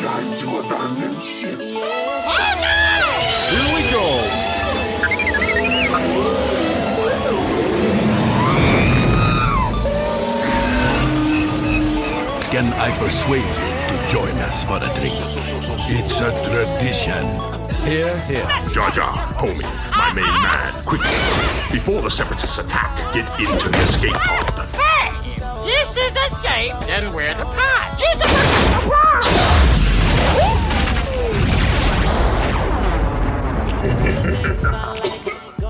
Time to abandon ship. Oh no! Here we go. Can I persuade you to join us for a drink? It's a tradition. Here, here. Jar Jar, homie, my main man, quickly. Before the Separatists attack, get into the escape pod. Hey! This is escape, then we're the pod.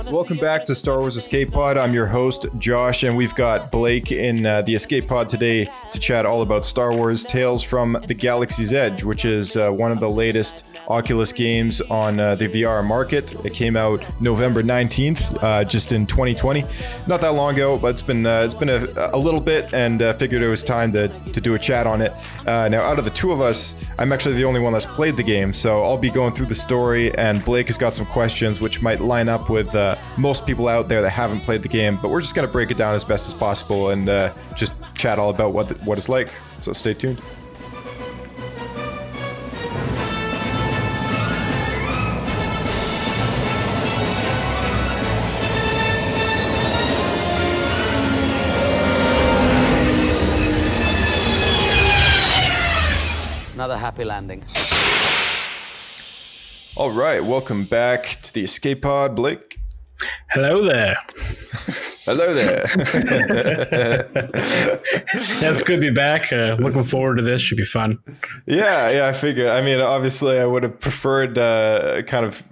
Welcome back to Star Wars Escape Pod. I'm your host, Josh, and we've got Blake in the Escape Pod today to chat all about Star Wars Tales from the Galaxy's Edge, which is one of the latest Oculus games on the VR market. It came out November 19th, just in 2020. Not that long ago, but it's been a little bit, and figured it was time to do a chat on it. Now, out of the two of us, I'm actually the only one that's played the game, so I'll be going through the story, and Blake has got some questions which might line up with most people out there that haven't played the game, but we're just going to break it down as best as possible and just chat all about what it's like. So stay tuned. Another happy landing. All right, welcome back to the Escape Pod, Blake. Hello there. Hello there. That's good to be back. Looking forward to this. Should be fun. Yeah, I figured. I mean, obviously, I would have preferred kind of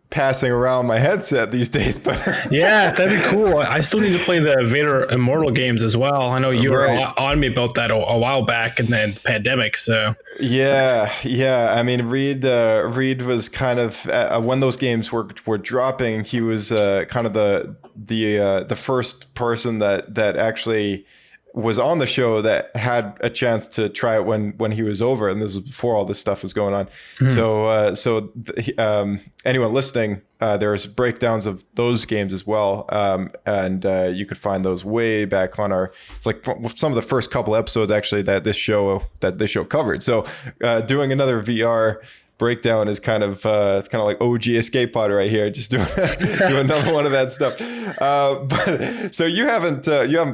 passing around my headset these days, but Yeah, that'd be cool. I still need to play the Vader Immortal games as well. I know you were on me about that a while back in the pandemic. So yeah. I mean, Reed was kind of when those games were dropping. He was kind of the first person that actually was on the show that had a chance to try it when he was over, and this was before all this stuff was going on. So anyone listening, there's breakdowns of those games as well, and you could find those way back on it's like some of the first couple episodes actually that this show covered. So doing another VR breakdown is kind of it's kind of like OG Escape Pod right here, just doing another one of that stuff. But so you haven't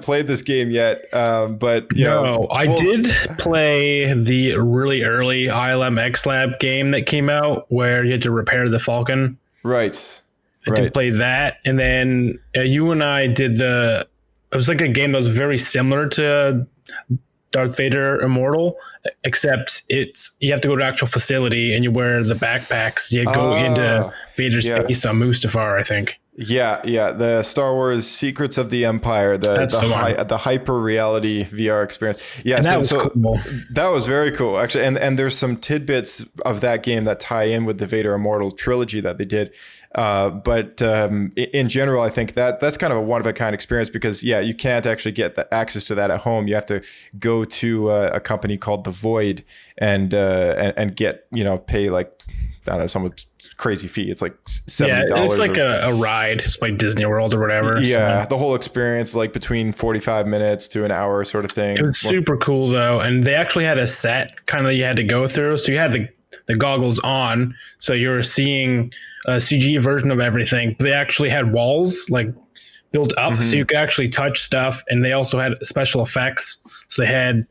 played this game yet, but I did play the really early ILM X Lab game that came out where you had to repair the Falcon. Right. I did play that, and then you and I did it was like a game that was very similar to Darth Vader Immortal, except you have to go to actual facility and you wear the backpacks. You go into Vader's base on Mustafar, I think. Yeah. The Star Wars Secrets of the Empire, the hyper reality VR experience. Yeah, and that was cool. That was very cool, actually. And there's some tidbits of that game that tie in with the Vader Immortal trilogy that they did. But in general, I think that's kind of a one-of-a-kind experience because, you can't actually get the access to that at home. You have to go to a company called The Void and get, pay like, I don't know, some crazy fee. It's like $70. Yeah, it's like a ride. It's like Disney World or whatever. Yeah, the whole experience, like between 45 minutes to an hour sort of thing. It was super cool, though. And they actually had a set kind of that you had to go through. So you had the goggles on, so you were seeing a CG version of everything. They actually had walls like built up, so you could actually touch stuff, and they also had special effects. So they had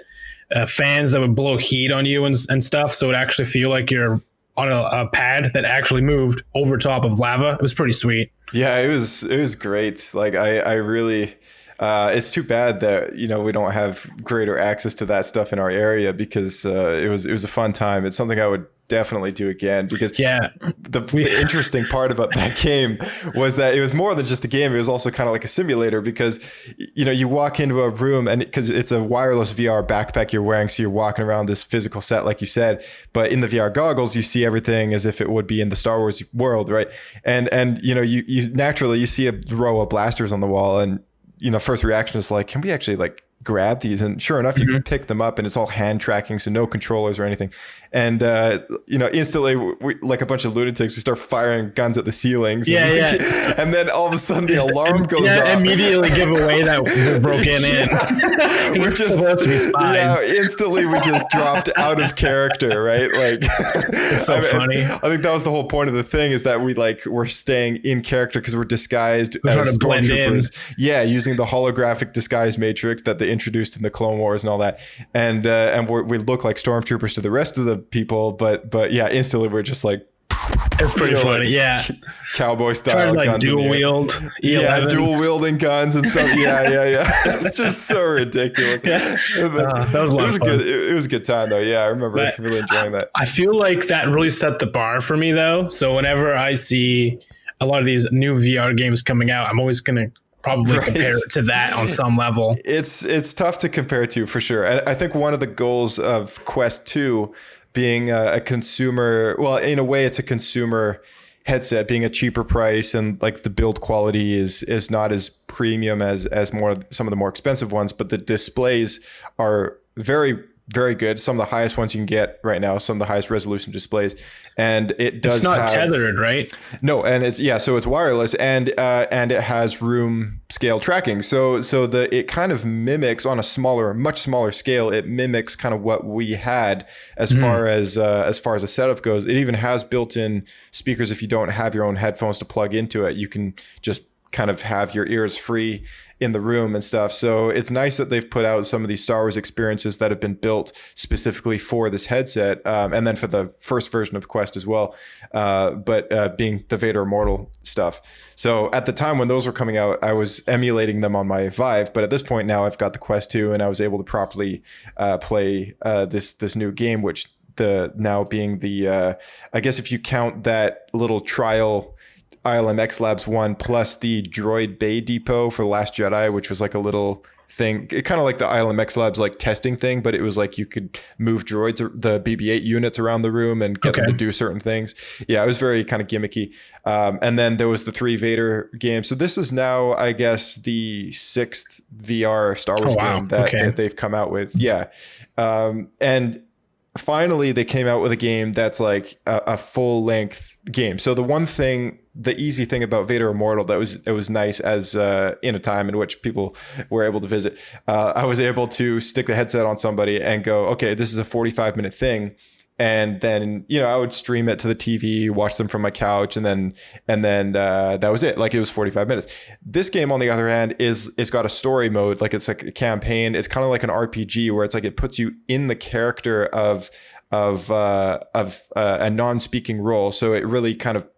fans that would blow heat on you and stuff, so it actually feel like you're on a pad that actually moved over top of lava. It was pretty sweet. Yeah, it was great. Like I really. It's too bad that we don't have greater access to that stuff in our area because it was a fun time. It's something I would definitely do again because the interesting part about that game was that it was more than just a game. It was also kind of like a simulator because you walk into a room and because it's a wireless VR backpack you're wearing, so you're walking around this physical set like you said, but in the VR goggles you see everything as if it would be in the Star Wars world, right? And you naturally you see a row of blasters on the wall and first reaction is like, can we actually like grab these, and sure enough, you can pick them up, and it's all hand tracking, so no controllers or anything. And instantly, we, like a bunch of lunatics, we start firing guns at the ceilings. And then all of a sudden, the alarm goes off. Immediately give away that we're broken in. We're just supposed to be spies. Yeah, instantly we just dropped out of character, right? Like, it's so funny. I think that was the whole point of the thing, is that we're staying in character because we're disguised as stormtroopers. Yeah, using the holographic disguise matrix that they introduced in the Clone Wars and all that, and we look like stormtroopers to the rest of the people, but yeah, instantly we're just like, it's pretty funny, like, cowboy style, like guns dual wield, dual wielding guns and stuff. It's just so ridiculous. That was a lot of fun. It was a good time though. I remember really enjoying that. I feel like that really set the bar for me though. So whenever I see a lot of these new VR games coming out, I'm always gonna probably compare it to that on some level. It's tough to compare to, for sure. And I think one of the goals of Quest 2 being a consumer, well, in a way it's a consumer headset, being a cheaper price, and like the build quality is not as premium as some of the more expensive ones, but the displays are very, very good. Some of the highest ones you can get right now, some of the highest resolution displays, and it's not tethered, right? No, and so it's wireless, and it has room scale tracking. So it kind of mimics, on a much smaller scale, it mimics kind of what we had as far as a setup goes. It even has built-in speakers. If you don't have your own headphones to plug into it, you can just kind of have your ears free in the room and stuff. So it's nice that they've put out some of these Star Wars experiences that have been built specifically for this headset, and then for the first version of Quest as well, but being the Vader Immortal stuff. So at the time when those were coming out, I was emulating them on my Vive, but at this point now I've got the Quest 2, and I was able to properly play this new game, which now being the I guess if you count that little trial ILM Labs one plus the Droid Bay Depot for The Last Jedi, which was like a little thing, kind of like the ILM Labs like testing thing, but it was like you could move droids, the BB-8 units around the room and get them to do certain things. Yeah, it was very kind of gimmicky. And then there was the 3 Vader games. So this is now, I guess, the 6th VR Star Wars game that they've come out with. Yeah. And finally they came out with a game that's like a full length game. So the easy thing about Vader Immortal that was nice, as in a time in which people were able to visit, I was able to stick the headset on somebody and go, okay, this is a 45-minute thing. And then, I would stream it to the TV, watch them from my couch, and then that was it. Like, it was 45 minutes. This game, on the other hand, it's got a story mode. Like, it's like a campaign. It's kind of like an RPG where it's like it puts you in the character of a non-speaking role. So it really kind of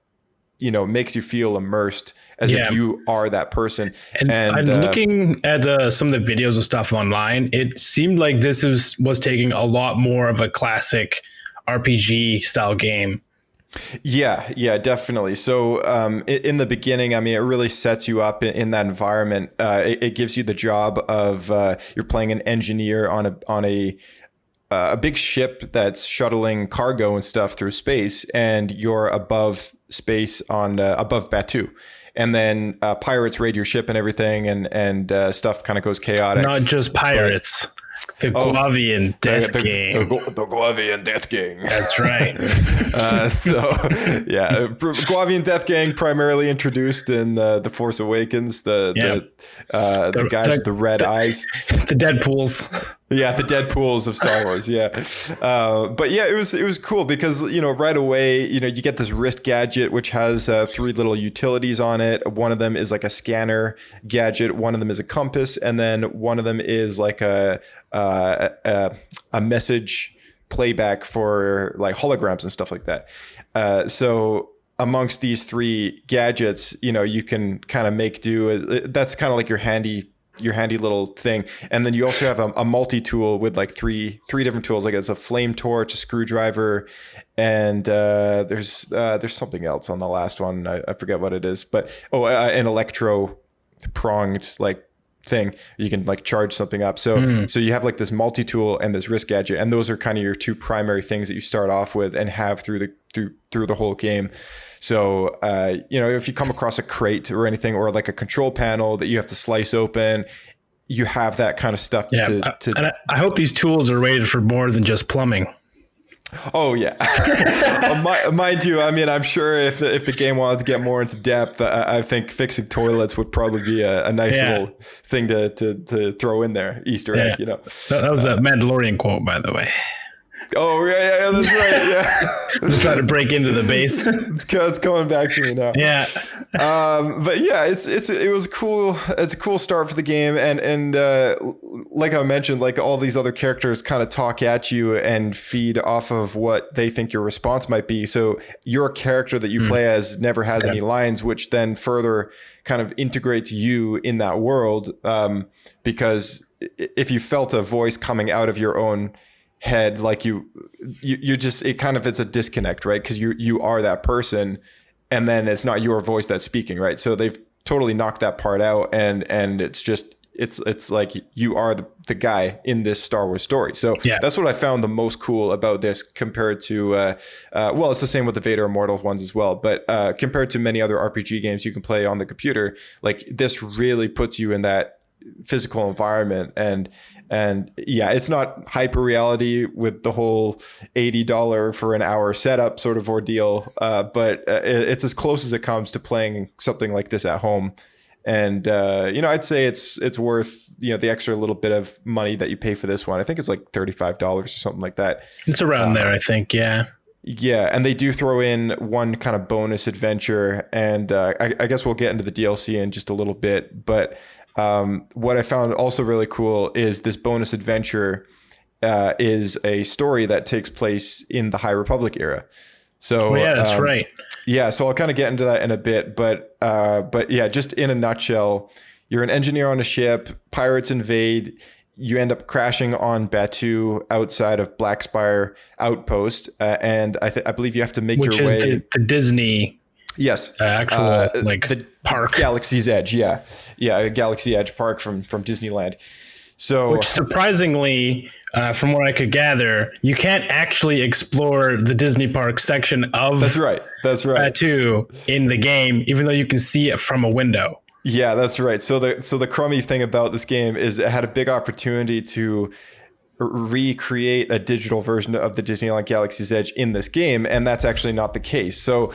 makes you feel immersed as if you are that person. And I'm looking at some of the videos and stuff online. It seemed like this was taking a lot more of a classic RPG style game. Yeah, definitely. So in the beginning, I mean, it really sets you up in that environment. It gives you the job of you're playing an engineer on a big ship that's shuttling cargo and stuff through space, and you're above space on above Batuu, and then pirates raid your ship and everything, and stuff kind of goes chaotic. Not just pirates. The Guavian Death Gang. The Guavian Death Gang. That's right. Guavian Death Gang primarily introduced in The Force Awakens. The guys with the red eyes. The Deadpools. Yeah, the Deadpools of Star Wars. Yeah, but yeah, it was cool because right away you get this wrist gadget which has 3 little utilities on it. One of them is like a scanner gadget. One of them is a compass, and then one of them is like a message playback for like holograms and stuff like that. So amongst these 3 gadgets, you can kind of make do. That's kind of like your handy little thing. And then you also have a multi-tool with like three different tools. Like it's a flame torch, a screwdriver, and there's something else on the last one. I forget what it is, but an electro pronged like thing you can like charge something up. So you have like this multi-tool and this wrist gadget, and those are kind of your 2 primary things that you start off with and have through the whole game. So, if you come across a crate or anything, or like a control panel that you have to slice open, you have that kind of stuff and I hope these tools are rated for more than just plumbing. Oh yeah. Mind you, I mean, I'm sure if the game wanted to get more into depth, I think fixing toilets would probably be a nice little thing to throw in there, Easter egg, you know. That was a Mandalorian quote, by the way. Oh yeah, that's right. Yeah, I'm just trying to break into the base. it's coming back to me now. Yeah, but yeah, it was cool. It's a cool start for the game, and like I mentioned, like all these other characters kind of talk at you and feed off of what they think your response might be. So your character that you play as never has any lines, which then further kind of integrates you in that world. Because if you felt a voice coming out of your own head, like you just, it's a disconnect, right? Because you are that person, and then it's not your voice that's speaking, right? So they've totally knocked that part out, and it's like you are the guy in this Star Wars story. So that's what I found the most cool about this compared to well, it's the same with the Vader Immortals ones as well, but compared to many other RPG games you can play on the computer, like this really puts you in that physical environment. And yeah, it's not hyper reality with the whole $80 for an hour setup sort of ordeal, but it's as close as it comes to playing something like this at home. And I'd say it's worth the extra little bit of money that you pay for this one. I think it's like $35 or something like that. It's around there, I think. Yeah, and they do throw in one kind of bonus adventure, and I guess we'll get into the DLC in just a little bit, but what I found also really cool is this bonus adventure is a story that takes place in the High Republic era. So that's right. Yeah, so I'll kind of get into that in a bit, but yeah, just in a nutshell, you're an engineer on a ship, pirates invade, you end up crashing on Batuu outside of Blackspire Outpost, and I believe you have to make your way. Which is the Disney. Yes, actual the park, Galaxy's Edge. Yeah, Galaxy Edge Park from Disneyland. So, which surprisingly, from what I could gather, you can't actually explore the Disney park section of. That's right. Batuu in the game, even though you can see it from a window. Yeah, that's right. So the crummy thing about this game is it had a big opportunity to recreate a digital version of the Disneyland Galaxy's Edge in this game, and that's actually not the case. So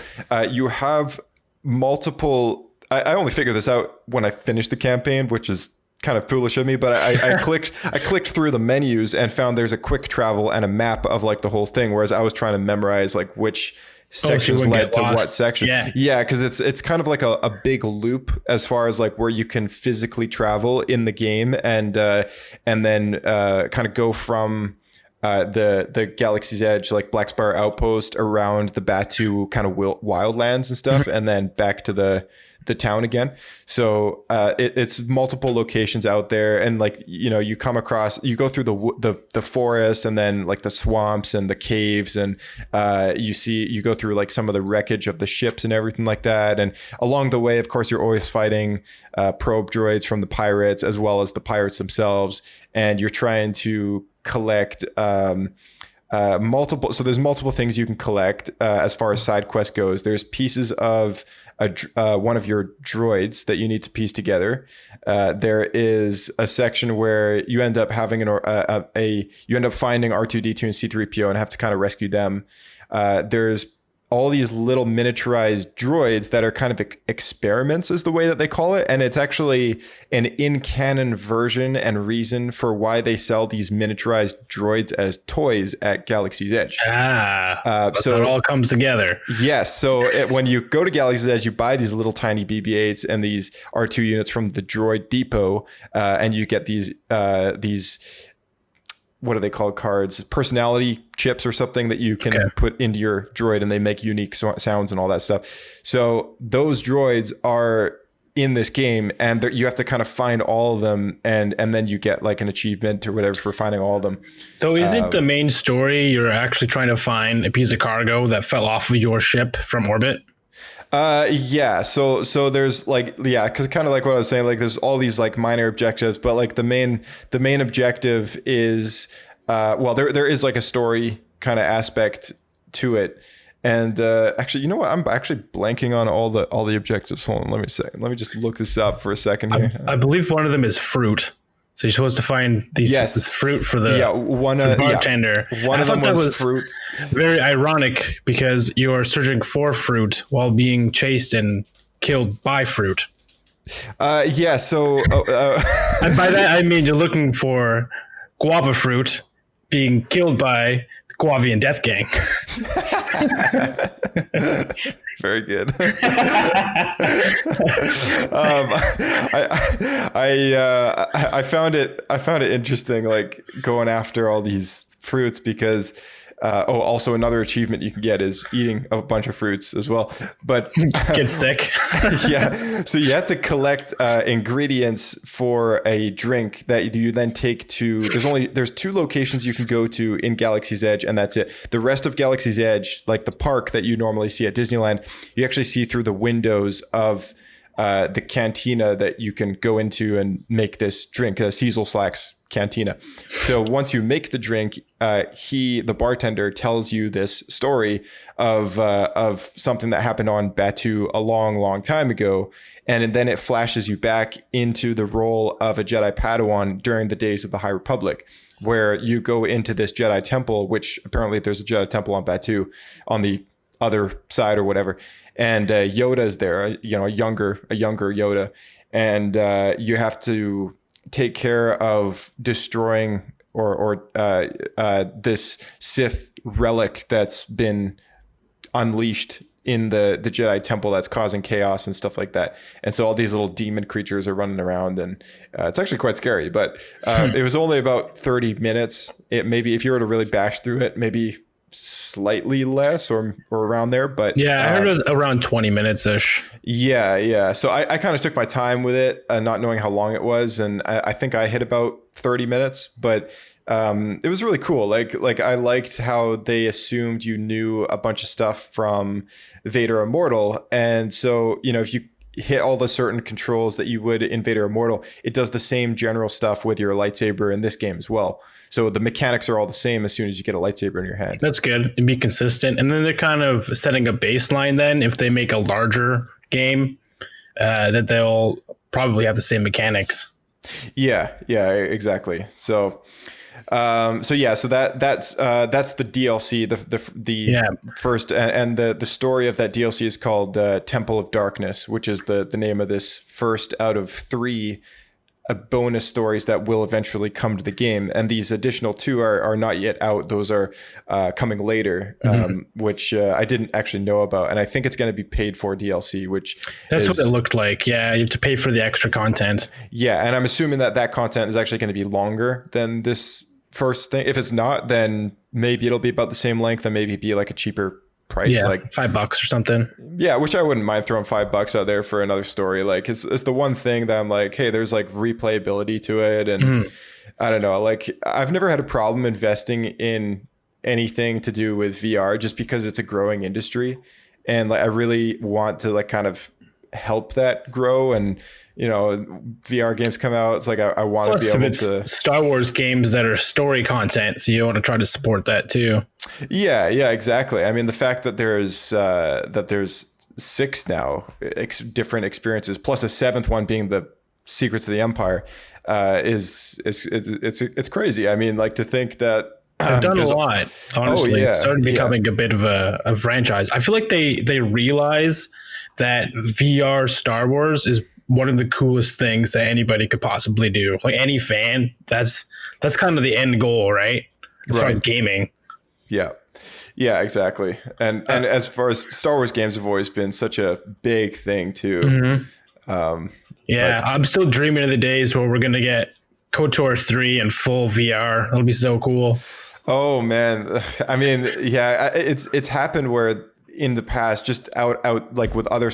you have multiple. I only figured this out when I finished the campaign, which is kind of foolish of me, but I clicked through the menus and found there's a quick travel and a map of like the whole thing, whereas I was trying to memorize like which sections led to what section. Yeah, because it's kind of like a big loop as far as like where you can physically travel in the game, and then kind of go from the Galaxy's Edge, like Blackspire Outpost, around the Batuu kind of wildlands and stuff, and then back to the town again. So it's multiple locations out there, and like you come across, you go through the forest, and then like the swamps and the caves, and you go through like some of the wreckage of the ships and everything like that. And along the way, of course, you're always fighting probe droids from the pirates as well as the pirates themselves, and you're trying to collect multiple. So there's multiple things you can collect as far as side quest goes. There's pieces of one of your droids that you need to piece together. There is a section where you end up having you end up finding R2-D2 and C-3PO and have to kind of rescue them. There's all these little miniaturized droids that are kind of experiments is the way that they call it. And it's actually an in-canon version and reason for why they sell these miniaturized droids as toys at Galaxy's Edge. So it all comes together. Yes. So when you go to Galaxy's Edge, you buy these little tiny BB-8s and these R2 units from the Droid Depot, and you get these what are they called, cards, personality chips or something that you can put into your droid, and they make unique sounds and all that stuff. So those droids are in this game, and you have to kind of find all of them, and then you get like an achievement or whatever for finding all of them. So is it the main story you're actually trying to find a piece of cargo that fell off of your ship from orbit? Yeah. So there's like, cause kind of like what I was saying, like there's all these like minor objectives, but like the main objective is, there is like a story kind of aspect to it. And, actually, you know what? I'm actually blanking on all the objectives. Hold on. Let me just look this up for a second here. I believe one of them is fruit. So you're supposed to find this fruit for the bartender. One of them was fruit. Very ironic because you are searching for fruit while being chased and killed by fruit. So and by that I mean you're looking for guava fruit being killed by the Guavian Death Gang. Very good. I found it interesting, like going after all these fruits because also another achievement you can get is eating a bunch of fruits as well. But get sick. Yeah. So you have to collect ingredients for a drink that you then take to. There's 2 locations you can go to in Galaxy's Edge, and that's it. The rest of Galaxy's Edge, like the park that you normally see at Disneyland, you actually see through the windows of the cantina that you can go into and make this drink, Cecil Slack's cantina. So once you make the drink, the bartender tells you this story of something that happened on Batuu a long time ago, and then it flashes you back into the role of a Jedi Padawan during the days of the High Republic, where you go into this Jedi temple, which apparently there's a Jedi temple on Batuu on the other side or whatever, and Yoda's there, a younger Yoda, and you have to take care of destroying or this Sith relic that's been unleashed in the Jedi temple that's causing chaos and stuff like that. And so all these little demon creatures are running around, and it's actually quite scary. But it was only about 30 minutes. Maybe if you were to really bash through it, maybe slightly less or around there. But yeah, I heard it was around 20 minutes ish. Yeah. So I kind of took my time with it, not knowing how long it was, and I think I hit about 30 minutes. But it was really cool. Like I liked how they assumed you knew a bunch of stuff from Vader Immortal, and so if you hit all the certain controls that you would in Vader Immortal, it does the same general stuff with your lightsaber in this game as well. So the mechanics are all the same as soon as you get a lightsaber in your hand. That's good. And be consistent. And then they're kind of setting a baseline then if they make a larger game, that they'll probably have the same mechanics. Yeah, exactly. So that's the DLC. The first, and the story of that DLC is called Temple of Darkness, which is the name of this first out of 3 bonus stories that will eventually come to the game. And these additional 2 are not yet out. Those are coming later, which I didn't actually know about. And I think it's going to be paid for DLC, which that's what it looked like. Yeah, you have to pay for the extra content. Yeah, and I'm assuming that content is actually going to be longer than this first thing. If it's not, then maybe it'll be about the same length and maybe be like a cheaper price, like $5 or something. Yeah, which I wouldn't mind throwing $5 out there for another story. Like it's the one thing that I'm like, hey, there's like replayability to it, and I don't know, like I've never had a problem investing in anything to do with VR just because it's a growing industry, and like I really want to like kind of help that grow. And VR games come out, it's like I want to be able to. Star Wars games that are story content, so you want to try to support that too. Yeah, exactly. I mean, the fact that there's 6 now different experiences, plus a 7th one being the Secrets of the Empire, it's crazy. I mean, like to think that. They've done a lot, honestly. Oh, yeah, it's started becoming a bit of a franchise. I feel like they realize that VR Star Wars is one of the coolest things that anybody could possibly do. Like any fan, that's kind of the end goal, right? As far as gaming. Yeah, exactly. And as far as Star Wars games have always been such a big thing too. I'm still dreaming of the days where we're going to get KOTOR 3 in full VR. That'll be so cool. Oh man. I mean, yeah, it's happened where in the past, just out like with other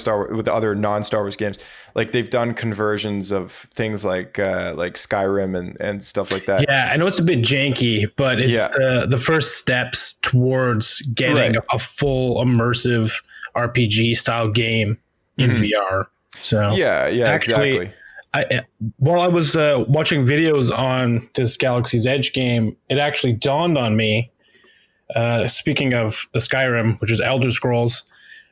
non-Star Wars games, like they've done conversions of things like Skyrim and stuff like that. Yeah, I know it's a bit janky, but it's the first steps towards getting a full immersive RPG style game in VR. So exactly. While I was watching videos on this Galaxy's Edge game, it actually dawned on me. Speaking of Skyrim, which is Elder Scrolls,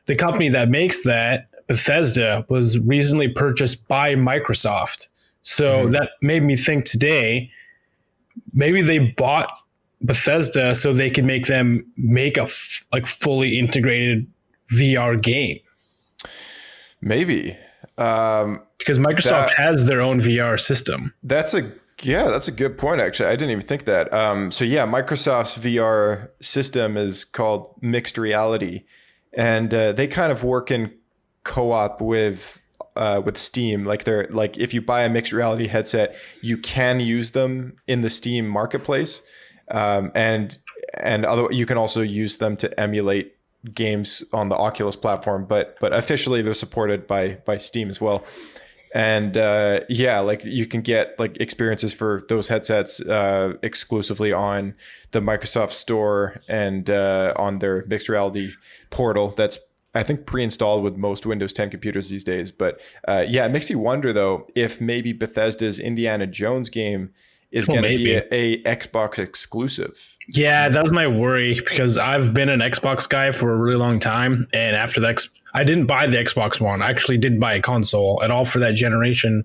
the company that makes that, Bethesda, was recently purchased by Microsoft. So that made me think today, maybe they bought Bethesda so they can make a fully integrated VR game. Maybe. Because Microsoft has their own VR system. That's a good point, actually. I didn't even think that. So yeah, Microsoft's VR system is called mixed reality, and they kind of work in co-op with Steam. Like if you buy a mixed reality headset, you can use them in the Steam marketplace, and you can also use them to emulate games on the Oculus platform. But officially, they're supported by Steam as well. And like you can get like experiences for those headsets exclusively on the Microsoft Store and on their mixed reality portal. That's, I think, pre-installed with most Windows 10 computers these days. But it makes you wonder, though, if maybe Bethesda's Indiana Jones game is going to be a Xbox exclusive. Yeah, that was my worry, because I've been an Xbox guy for a really long time. And after I didn't buy the Xbox One. I actually didn't buy a console at all for that generation.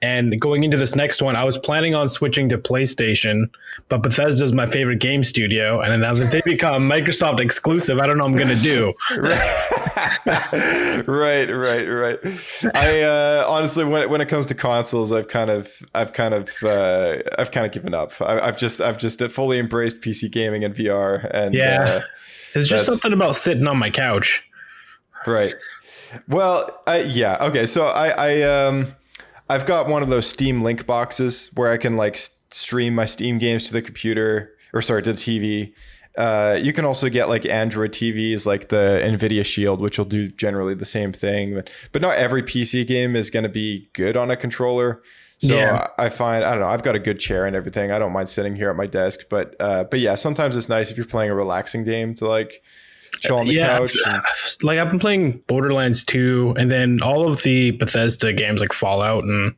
And going into this next one, I was planning on switching to PlayStation, but Bethesda is my favorite game studio. And now that they become Microsoft exclusive, I don't know what I'm going to do. Right. I honestly, when it comes to consoles, I've kind of given up. I've just fully embraced PC gaming and VR. And it's just something about sitting on my couch. Right. Well, okay. So I've got one of those Steam Link boxes where I can like stream my Steam games to the computer, to the TV. You can also get like Android TVs, like the NVIDIA Shield, which will do generally the same thing. But not every PC game is going to be good on a controller. So I find, I don't know, I've got a good chair and everything. I don't mind sitting here at my desk. But yeah, sometimes it's nice if you're playing a relaxing game to like chill on the couch. Like I've been playing Borderlands 2, and then all of the Bethesda games like Fallout and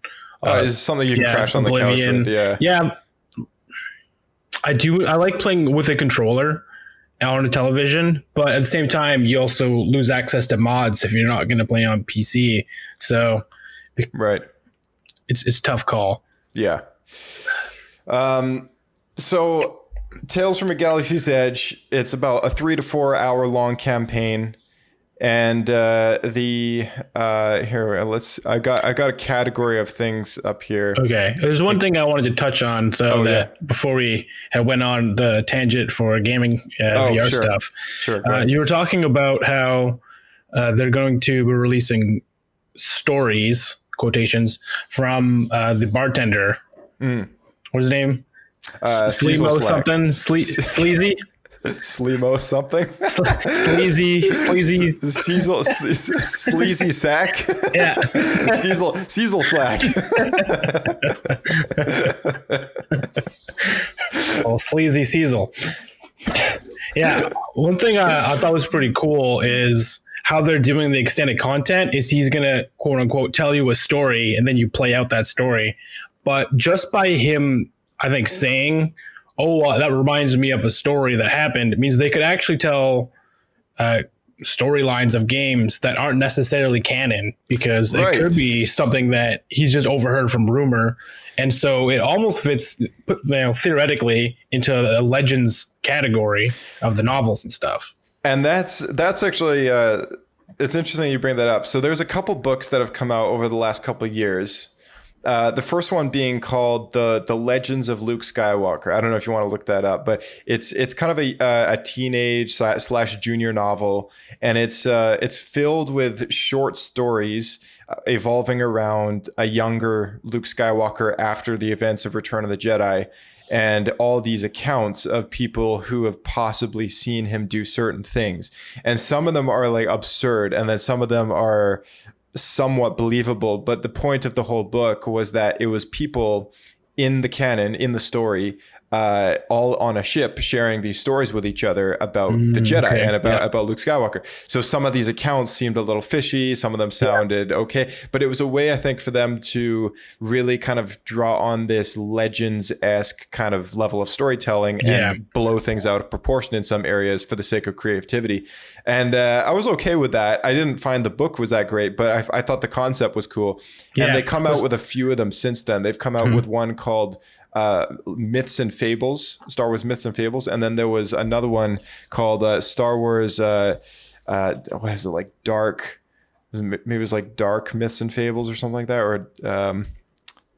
is something you can crash on Oblivion. The couch with. Yeah. I like playing with a controller on a television, but at the same time, you also lose access to mods if you're not going to play on PC. So, right, it's a tough call. Yeah. So. Tales from a Galaxy's Edge. It's about a 3 to 4 hour long campaign, and I got a category of things up here. Okay, there's one thing I wanted to touch on though before we went on the tangent for gaming VR stuff. Sure. You were talking about how they're going to be releasing stories, quotations, from the bartender. What's his name? Sleemo something, sleazy, Sleemo something, sleazy sack, yeah, Cecil slack. Oh, sleazy Cecil. Yeah, one thing I thought was pretty cool is how they're doing the extended content. Is he's gonna quote unquote tell you a story and then you play out that story, but just by him, I think, saying, that reminds me of a story that happened, it means they could actually tell storylines of games that aren't necessarily canon, because it could be something that he's just overheard from rumor. And so it almost fits, theoretically, into a Legends category of the novels and stuff. And that's actually, it's interesting you bring that up. So there's a couple books that have come out over the last couple of years. The first one being called the Legends of Luke Skywalker. I don't know if you want to look that up, but it's kind of a teenage / junior novel, and it's filled with short stories evolving around a younger Luke Skywalker after the events of Return of the Jedi, and all these accounts of people who have possibly seen him do certain things. And some of them are like absurd, and then some of them are somewhat believable. But the point of the whole book was that it was people in the canon, in the story, all on a ship sharing these stories with each other about the Jedi and about Luke Skywalker. So some of these accounts seemed a little fishy. Some of them sounded okay, but it was a way, I think, for them to really kind of draw on this Legends-esque kind of level of storytelling and blow things out of proportion in some areas for the sake of creativity. And I was okay with that. I didn't find the book was that great, but I thought the concept was cool. And they come out with a few of them since then. They've come out with one called Myths and Fables, Star Wars Myths and Fables, and then there was another one called Star Wars what is it, like dark, maybe it was like Dark Myths and Fables or something like that, or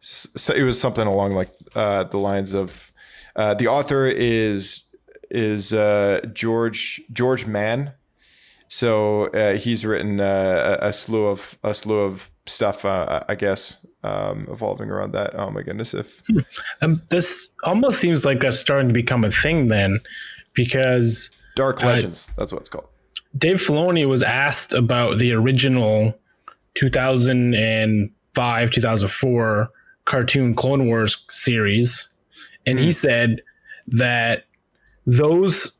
so it was something along like the lines of the author is George Mann. So he's written a slew of stuff, I guess, evolving around that. Oh my goodness! This almost seems like that's starting to become a thing then, because Dark Legends, that's what it's called. Dave Filoni was asked about the original 2005, 2004 cartoon Clone Wars series, and he said that those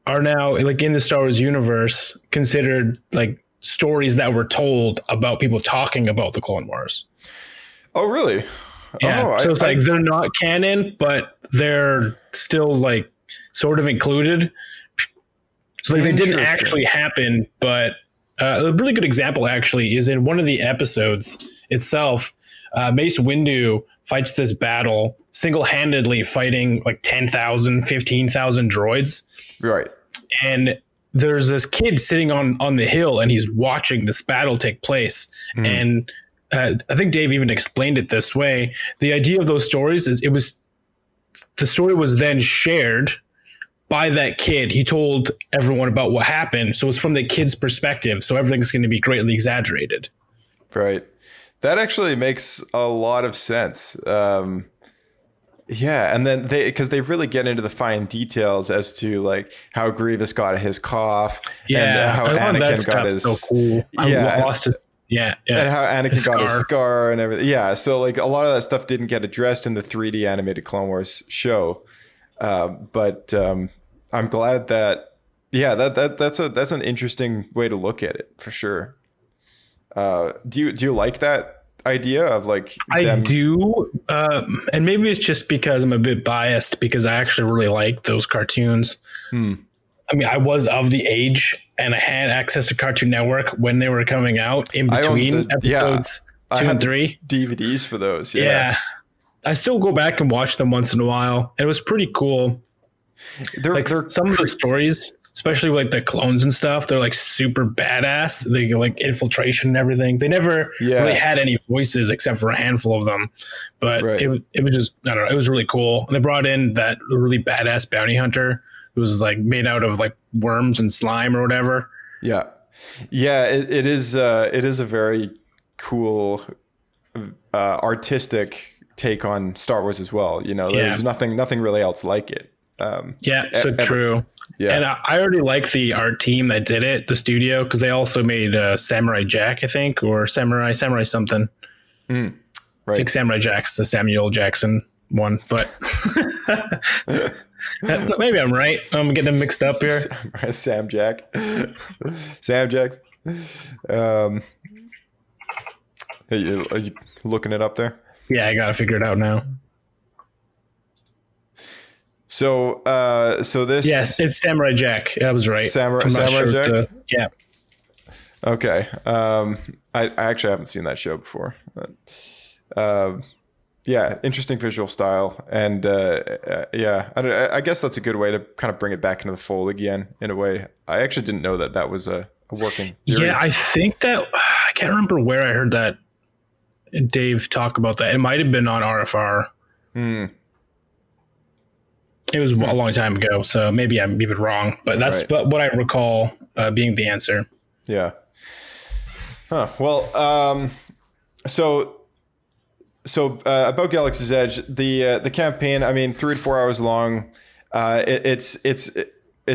are now, like, in the Star Wars universe, considered like stories that were told about people talking about the Clone Wars. Oh, really? Yeah. So it's like they're not canon, but they're still like sort of included. So like they didn't actually happen, but a really good example actually is in one of the episodes itself. Mace Windu fights this battle single-handedly, fighting like 10,000, 15,000 droids. Right. And there's this kid sitting on the hill, and he's watching this battle take place. And I think Dave even explained it this way. The idea of those stories is the story was then shared by that kid. He told everyone about what happened. So it's from the kid's perspective. So everything's going to be greatly exaggerated. Right. That actually makes a lot of sense. Yeah, and then because they really get into the fine details as to like how Grievous got his cough, and how Anakin got his. So cool. Lost his. Yeah, and how Anakin got his scar and everything. Yeah, so like a lot of that stuff didn't get addressed in the 3D animated Clone Wars show, but I'm glad that that's an interesting way to look at it for sure. Do you like that idea of like I do, and maybe it's just because I'm a bit biased because I actually really like those cartoons. I mean, I was of the age and I had access to Cartoon Network when they were coming out in between episodes 2 and 3. DVDs for those. Yeah. I still go back and watch them once in a while. It was pretty cool. They're some of the stories, especially like the clones and stuff, they're like super badass. They like infiltration and everything. They never really had any voices except for a handful of them, but it was just, I don't know, it was really cool. And they brought in that really badass bounty hunter who was like made out of like worms and slime or whatever. Yeah. It is a very cool artistic take on Star Wars as well. You know, there's nothing really else like it. True. Yeah, and I already like the art team that did it, the studio, because they also made Samurai Jack, I think, or Samurai something. Right. I think Samurai Jack's the Samuel Jackson one, but maybe I'm right. I'm getting them mixed up here. Sam Jack. Are you looking it up there? Yeah, I got to figure it out now. So this. Yes, it's Samurai Jack. I was right. Samurai Jack. Yeah. Okay. I actually haven't seen that show before. But, yeah, interesting visual style, and I guess that's a good way to kind of bring it back into the fold again. In a way, I actually didn't know that was a working theory. Yeah, I think that I can't remember where I heard that Dave talk about that. It might have been on RFR. It was a long time ago, so maybe I'm even wrong, but that's what I recall being the answer. Yeah. Huh. Well, so about Galaxy's Edge, the campaign, I mean, 3 to 4 hours long. It's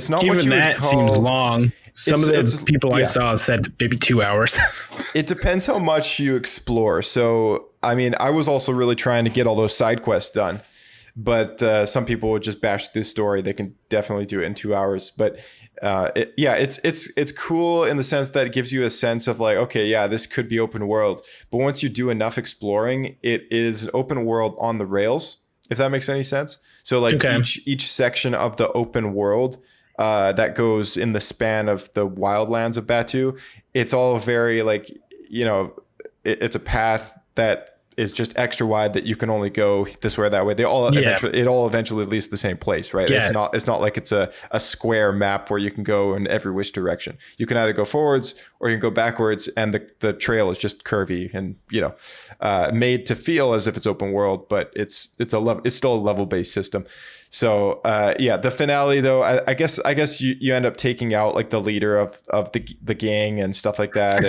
not even what you that would call, seems long. Some of the people I saw said maybe 2 hours. It depends how much you explore. So, I mean, I was also really trying to get all those side quests done. but some people would just bash through the story. They can definitely do it in 2 hours. But it's cool in the sense that it gives you a sense of like, okay, yeah, this could be open world. But once you do enough exploring, it is an open world on the rails, if that makes any sense. So like each section of the open world that goes in the span of the wildlands of Batu, it's all very like, it's a path that is just extra wide that you can only go this way or that way. It all eventually leads to the same place, right? Yeah. It's not like it's a square map where you can go in every which direction. You can either go forwards or you can go backwards, and the trail is just curvy and made to feel as if it's open world, but it's still a level based system. So the finale though, I guess you end up taking out like the leader of the gang and stuff like that,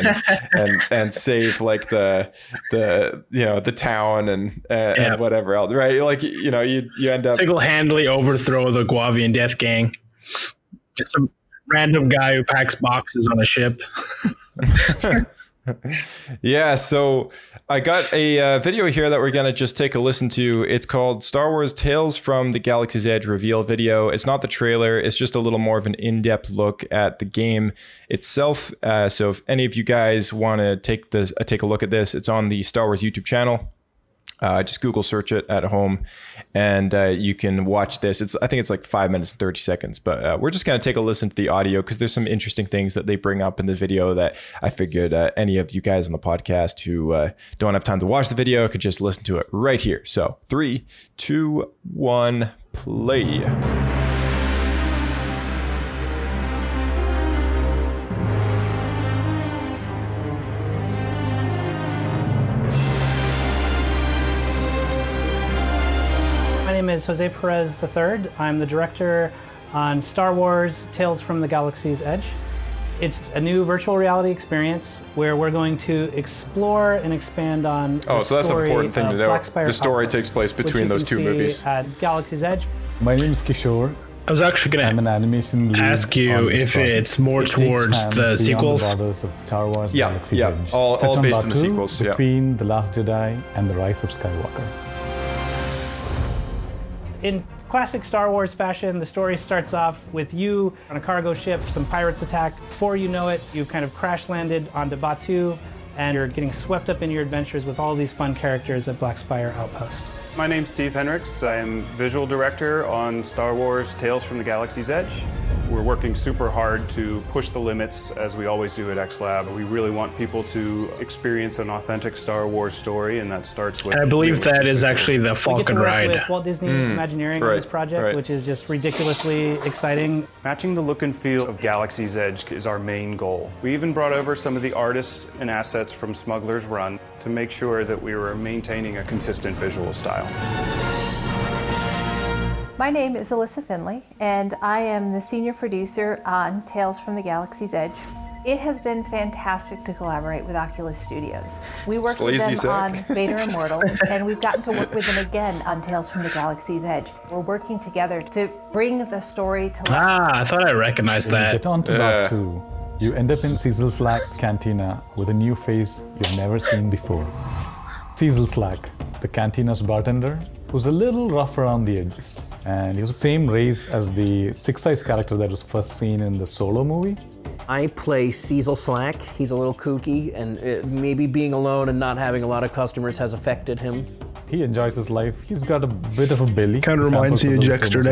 and save like the town and whatever else, right? Like you end up single-handedly overthrow the Guavian death gang. Just some random guy who packs boxes on a ship. Yeah, so I got a video here that we're going to just take a listen to. It's called Star Wars Tales from the Galaxy's Edge reveal video. It's not the trailer. It's just a little more of an in-depth look at the game itself. So if any of you guys want to take a look at this, it's on the Star Wars YouTube channel. Just Google search it at home, and you can watch this. I think it's like 5 minutes and 30 seconds, but we're just going to take a listen to the audio because there's some interesting things that they bring up in the video that I figured any of you guys on the podcast who don't have time to watch the video could just listen to it right here. So 3, 2, 1, play. My name is Jose Perez III. I'm the director on Star Wars Tales from the Galaxy's Edge. It's a new virtual reality experience where we're going to explore and expand on so that's an important thing to know. The story takes place between those two movies. At Galaxy's Edge. My name is Kishore. I was actually going to ask you if it's more towards the sequels. Of Star Wars Galaxy's Edge. All based on the sequels. Between The Last Jedi and The Rise of Skywalker. In classic Star Wars fashion, the story starts off with you on a cargo ship, some pirates attack. Before you know it, you've kind of crash landed onto Batu, and you're getting swept up in your adventures with all these fun characters at Black Spire Outpost. My name's Steve Hendricks. I am visual director on Star Wars Tales from the Galaxy's Edge. We're working super hard to push the limits, as we always do at XLab. We really want people to experience an authentic Star Wars story, and that starts with... I believe that is actually the Falcon Ride. We get to work with Walt Disney Imagineering on this project, which is just ridiculously exciting. Matching the look and feel of Galaxy's Edge is our main goal. We even brought over some of the artists and assets from Smuggler's Run to make sure that we were maintaining a consistent visual style. My name is Alyssa Finley, and I am the senior producer on Tales from the Galaxy's Edge. It has been fantastic to collaborate with Oculus Studios. We worked with them on Vader Immortal, and we've gotten to work with them again on Tales from the Galaxy's Edge. We're working together to bring the story to life. I thought I recognized that. Get on to Batu. You end up in Cecil Slack's cantina with a new face you've never seen before. Cecil Slack, the cantina's bartender, who's a little rough around the edges. And he was the same race as the Six-Eyes character that was first seen in the Solo movie. I play Cecil Slack. He's a little kooky, and maybe being alone and not having a lot of customers has affected him. He enjoys his life. He's got a bit of a belly. Kind of reminds you of Dexter.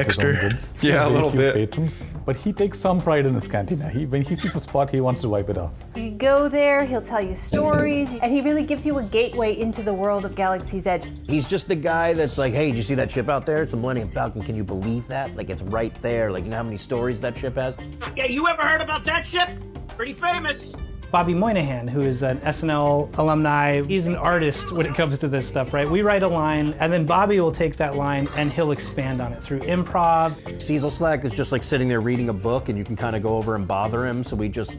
Yeah, a little bit. Patrons, but he takes some pride in his cantina. When he sees a spot, he wants to wipe it off. You go there, he'll tell you stories, and he really gives you a gateway into the world of Galaxy's Edge. He's just the guy that's like, hey, did you see that ship out there? It's the Millennium Falcon. Can you believe that? Like, it's right there. Like, you know how many stories that ship has? Yeah, you ever heard about that ship? Pretty famous. Bobby Moynihan, who is an SNL alumni, he's an artist when it comes to this stuff, right? We write a line, and then Bobby will take that line and he'll expand on it through improv. Cecil Slack is just like sitting there reading a book, and you can kind of go over and bother him, so we just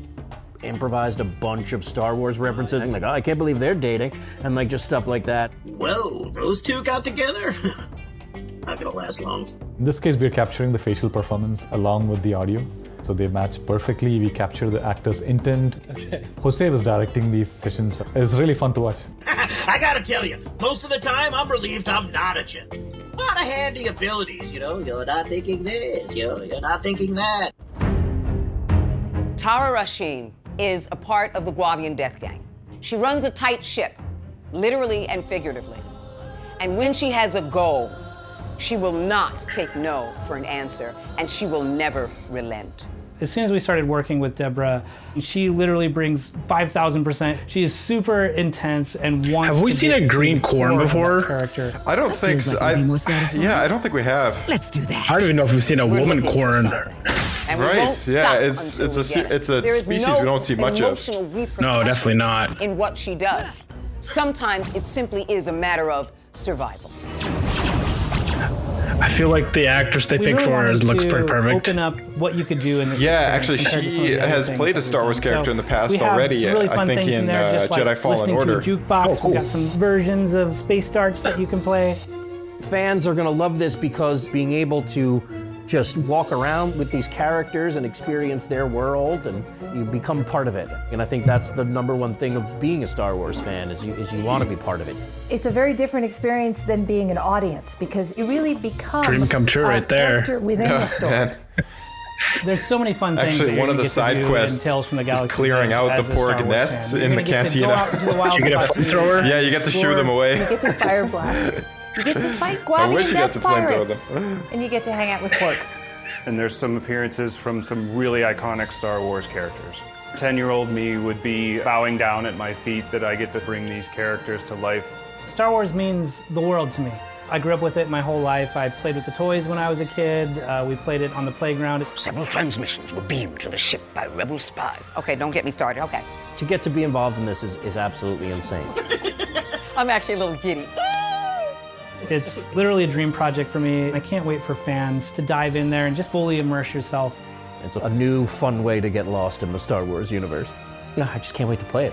improvised a bunch of Star Wars references, and like, oh, I can't believe they're dating, and like just stuff like that. Whoa, those two got together? Not gonna last long. In this case, we're capturing the facial performance along with the audio. So they match perfectly. We capture the actor's intent. Jose was directing these sessions. It was really fun to watch. I gotta tell you, most of the time I'm relieved I'm not a chip. lot of handy abilities, You're not thinking this, you're not thinking that. Tara Rasheen is a part of the Guavian death gang. She runs a tight ship, literally and figuratively. And when she has a goal, she will not take no for an answer, and she will never relent. As soon as we started working with Deborah, she literally brings 5,000%. She is super intense and wants. Have we to seen get a to green the corn core of before? that character. I don't think so. I don't think we have. Let's do that. I don't even know if we've seen a We're woman looking for corn. something. And we Right, won't yeah, stop it's until a we get it. it's a There is species no we don't see much of. emotional No, definitely repercussions not. in what she does. Sometimes it simply is a matter of survival. I feel like the actress they picked for us looks pretty perfect. Open up what you could do in this. Yeah, actually, experience compared to some of she the other has things played that a Star we've Wars done. character in the past we have already. some really I fun think things in there, just like Jedi Fallen listening Order. to a jukebox. We've got some versions of Space Darts that you can play. Fans are going to love this because being able to just walk around with these characters and experience their world, and you become part of it. And I think that's the number one thing of being a Star Wars fan is you want to be part of it. It's a very different experience than being an audience because you really become Dream come true right there. character within the story. Man. There's so many fun things. Actually, that one you're of the gonna get to side do in quests Tales from the is Galaxy clearing out as the a Star porg Wars nests fan. in You're the gonna get to go cantina. out into the wild You get a about flamethrower? Yeah, you get to shoo them away. You get to fire blasters. You get to fight I Guavian wish you got death to flamethrow pirates. them. And you get to hang out with porks. And there's some appearances from some really iconic Star Wars characters. 10-year-old me would be bowing down at my feet that I get to bring these characters to life. Star Wars means the world to me. I grew up with it my whole life. I played with the toys when I was a kid. We played it on the playground. Several transmissions were beamed to the ship by rebel spies. Okay, don't get me started. Okay. To get to be involved in this is absolutely insane. I'm actually a little giddy. It's literally a dream project for me. I can't wait for fans to dive in there and just fully immerse yourself. It's a new, fun way to get lost in the Star Wars universe. I just can't wait to play it.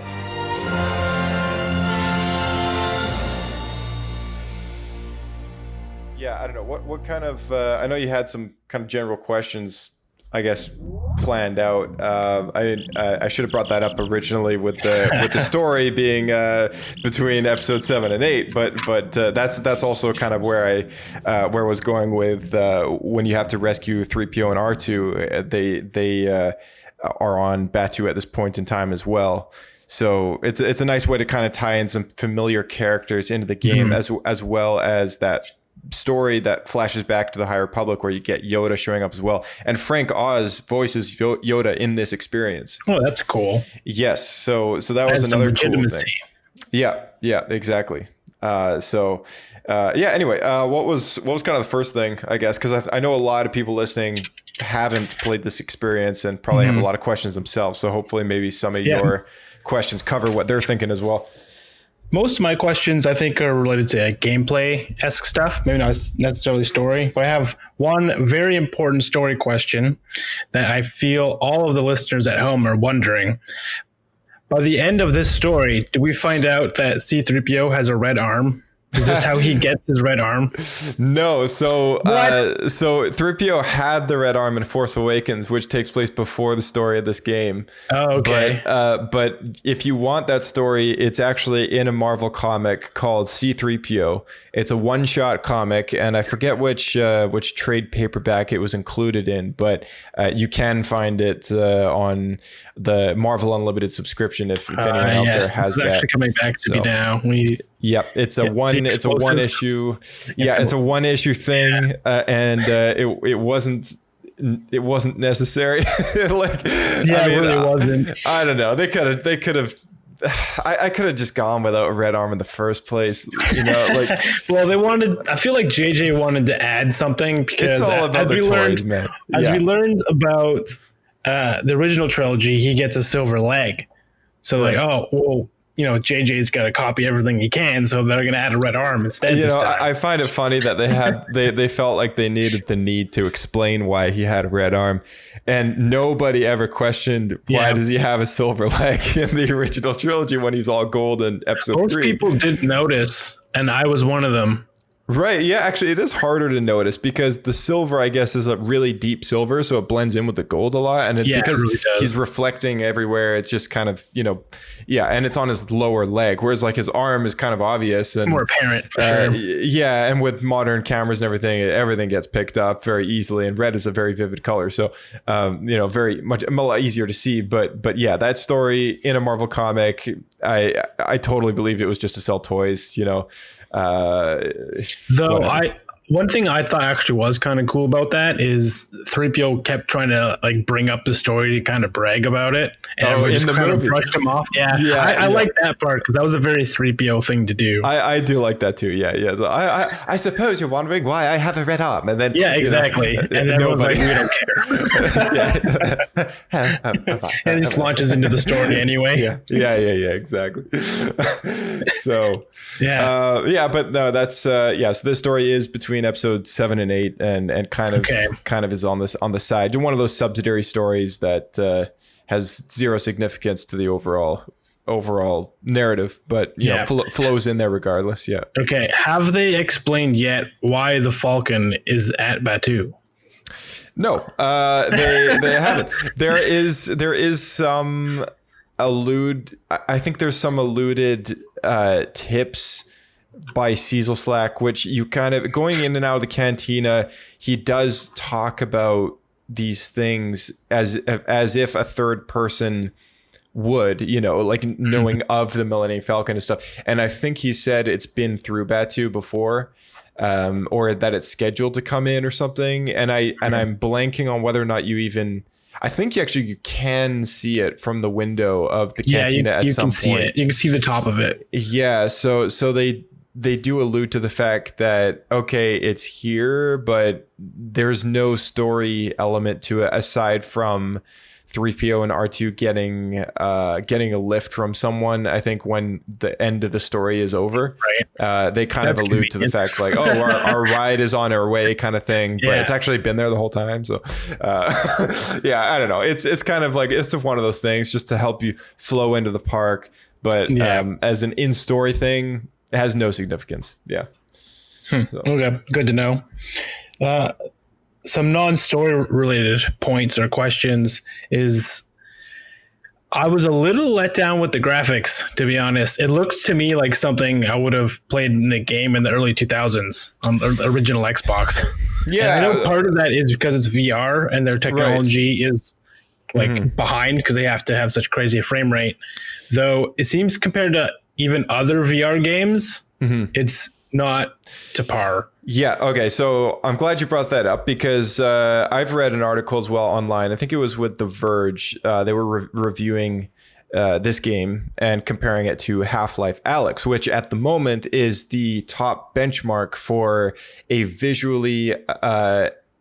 Yeah, I don't know. What kind of... I know you had some kind of general questions, I guess, planned out. I should have brought that up originally with the story being between episode 7 and 8, but that's also kind of where I was going with when you have to rescue 3PO and R2. They are on Batuu at this point in time as well. So it's a nice way to kind of tie in some familiar characters into the game, as well as that story that flashes back to the High Republic where you get Yoda showing up as well. And Frank Oz voices Yoda in this experience. Oh, that's cool. Yes. So that was another cool thing. Yeah, exactly. Anyway, what was kind of the first thing, I guess, because I know a lot of people listening haven't played this experience and probably have a lot of questions themselves. So hopefully maybe some of your questions cover what they're thinking as well. Most of my questions, I think, are related to gameplay-esque stuff, maybe not necessarily story. But I have one very important story question that I feel all of the listeners at home are wondering. By the end of this story, do we find out that C-3PO has a red arm? Is this how he gets his red arm? No. So 3PO had the red arm in Force Awakens, which takes place before the story of this game. Oh, okay. But if you want that story, it's actually in a Marvel comic called C-3PO. It's a one-shot comic, and I forget which trade paperback it was included in, but you can find it on the Marvel Unlimited subscription if anyone out there has that. It's actually coming back to me now. Yep, it's a one issue. Yeah, it's a one issue thing, and it wasn't necessary. It really wasn't. I don't know. They could have. I could have just gone without a red arm in the first place. Well, I feel like JJ wanted to add something because it's all about the toys, man. As we learned about the original trilogy, he gets a silver leg. So JJ's got to copy everything he can, so they're going to add a red arm instead this time. I find it funny that they felt like they needed the need to explain why he had a red arm, and nobody ever questioned why does he have a silver leg in the original trilogy when he's all gold in episode 3. Most people didn't notice, and I was one of them. Right. Yeah, actually, it is harder to notice because the silver, I guess, is a really deep silver. So it blends in with the gold a lot. And because it really does. he's reflecting everywhere, it's just kind of, and it's on his lower leg. Whereas like his arm is kind of obvious. And more apparent for sure. Yeah. And with modern cameras and everything gets picked up very easily. And red is a very vivid color. So, very much a lot easier to see. But yeah, that story in a Marvel comic, I totally believed it was just to sell toys, One thing I thought actually was kind of cool about that is 3PO kept trying to like bring up the story to kind of brag about it, and everyone just kind of brushed him off. I like that part because that was a very 3PO thing to do. I do like that too. Yeah. So I suppose you're wondering why I have a red arm, and then exactly, and everyone's like, we don't care. And it just launches into the story anyway. Yeah, exactly. So but no, that's so this story is between episode 7 and 8 and kind of is on the side, one of those subsidiary stories that has zero significance to the overall narrative, but flows in there regardless. Okay, have they explained yet why the Falcon is at Batuu? No, they haven't. There is some I think there's some alluded tips by Cecil Slack, which you kind of going in and out of the cantina, he does talk about these things as if a third person would, like knowing of the Millennium Falcon and stuff. And I think he said it's been through Batuu before, or that it's scheduled to come in or something. And I'm blanking on whether or not I think you can see it from the window of the cantina at some point. See it. You can see the top of it. Yeah. So they do allude to the fact that, okay, it's here, but there's no story element to it aside from 3PO and R2 getting a lift from someone, I think, when the end of the story is over. Right. They kind of allude to the fact like, oh, our ride is on our way kind of thing, but it's actually been there the whole time. So I don't know. It's kind of like, it's just one of those things just to help you flow into the park. But as an in-story thing, it has no significance. So. Okay, good to know. Some non-story related points or questions is I was a little let down with the graphics, to be honest. It looks to me like something I would have played in a game in the early 2000s on the original Xbox. Yeah. And I know part of that is because it's VR and their technology is like behind because they have to have such crazy frame rate. Though it seems compared to even other VR games, it's not to par. Yeah. Okay. So I'm glad you brought that up because I've read an article as well online. I think it was with The Verge. They were reviewing this game and comparing it to Half-Life Alyx, which at the moment is the top benchmark for a visually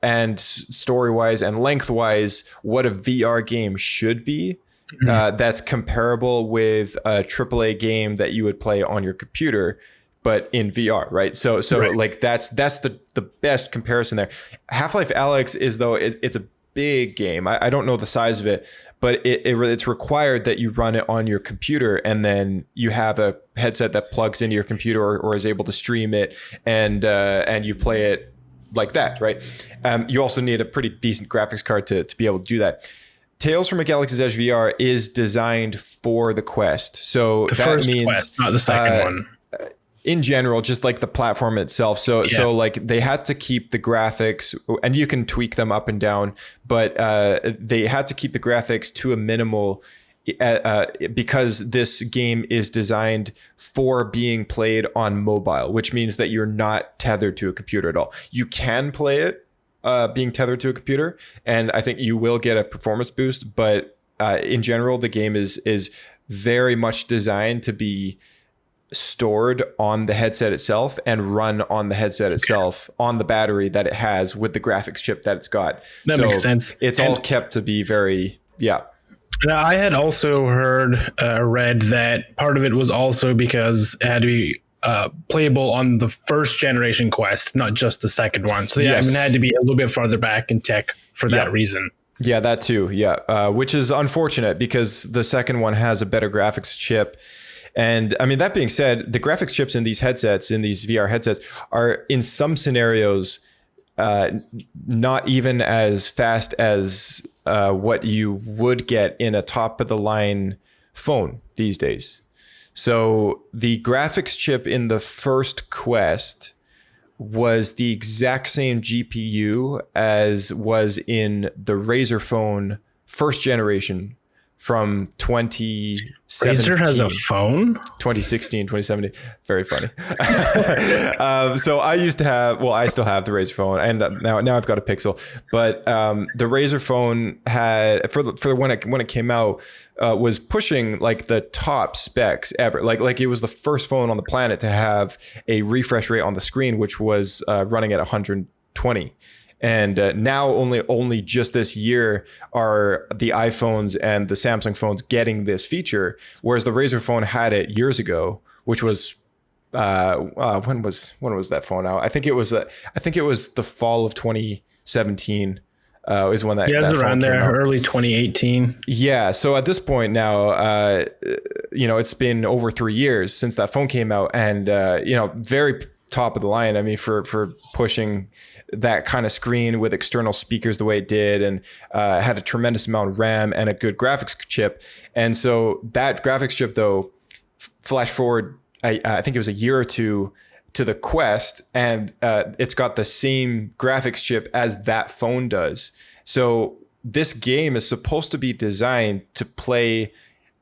and story-wise and lengthwise what a VR game should be. That's comparable with a AAA game that you would play on your computer, but in VR, right? So like that's the best comparison there. Half-Life Alyx is, though, it's a big game. I don't know the size of it, but it's required that you run it on your computer, and then you have a headset that plugs into your computer or is able to stream it, and you play it like that, right? You also need a pretty decent graphics card to be able to do that. Tales from a Galaxy's Edge VR is designed for the Quest. So that means Quest, not the second one. In general, just like the platform itself. So like they had to keep the graphics, and you can tweak them up and down, but they had to keep the graphics to a minimal because this game is designed for being played on mobile, which means that you're not tethered to a computer at all. You can play it being tethered to a computer, and I think you will get a performance boost, but in general, the game is very much designed to be stored on the headset itself and run on the headset itself on the battery that it has with the graphics chip that it's got. That makes sense. It's all kept to be very, Now, I had also read that part of it was also because it had to be playable on the first generation Quest, not just the second one. So it had to be a little bit farther back in tech for that reason. Yeah, that too. Yeah, which is unfortunate because the second one has a better graphics chip. And I mean, that being said, the graphics chips in these headsets, in these VR headsets, are in some scenarios not even as fast as what you would get in a top of the line phone these days. So the graphics chip in the first Quest was the exact same GPU as was in the Razer phone first generation from 2017. Razer has a phone? 2016, 2017. Very funny. So I used to have, well, I still have the Razer phone, and now I've got a Pixel. But the Razer phone had, for when it came out, was pushing like the top specs ever. Like it was the first phone on the planet to have a refresh rate on the screen, which was running at 120. And now only just this year are the iPhones and the Samsung phones getting this feature, whereas the Razer phone had it years ago, which was when was that phone out? I think it was the fall of 2017 is when that that phone around came there, out. early 2018. Yeah, so at this point now, it's been over 3 years since that phone came out, and very top of the line. I mean, for pushing that kind of screen with external speakers the way it did, and had a tremendous amount of RAM and a good graphics chip. And so that graphics chip, though, flash forward, I think it was a year or two to the Quest, and it's got the same graphics chip as that phone does. So this game is supposed to be designed to play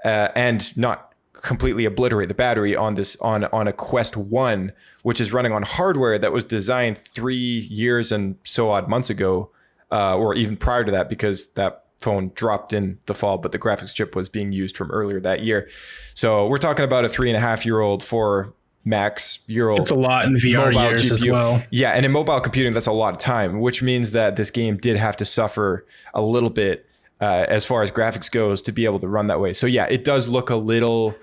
and not completely obliterate the battery on a Quest 1, which is running on hardware that was designed 3 years and so odd months ago, or even prior to that, because that phone dropped in the fall, but the graphics chip was being used from earlier that year. So we're talking about a 3.5-year-old, 4 max-year-old. It's a lot in VR years as well. Yeah, and in mobile computing, that's a lot of time, which means that this game did have to suffer a little bit as far as graphics goes to be able to run that way. So yeah, it does look a little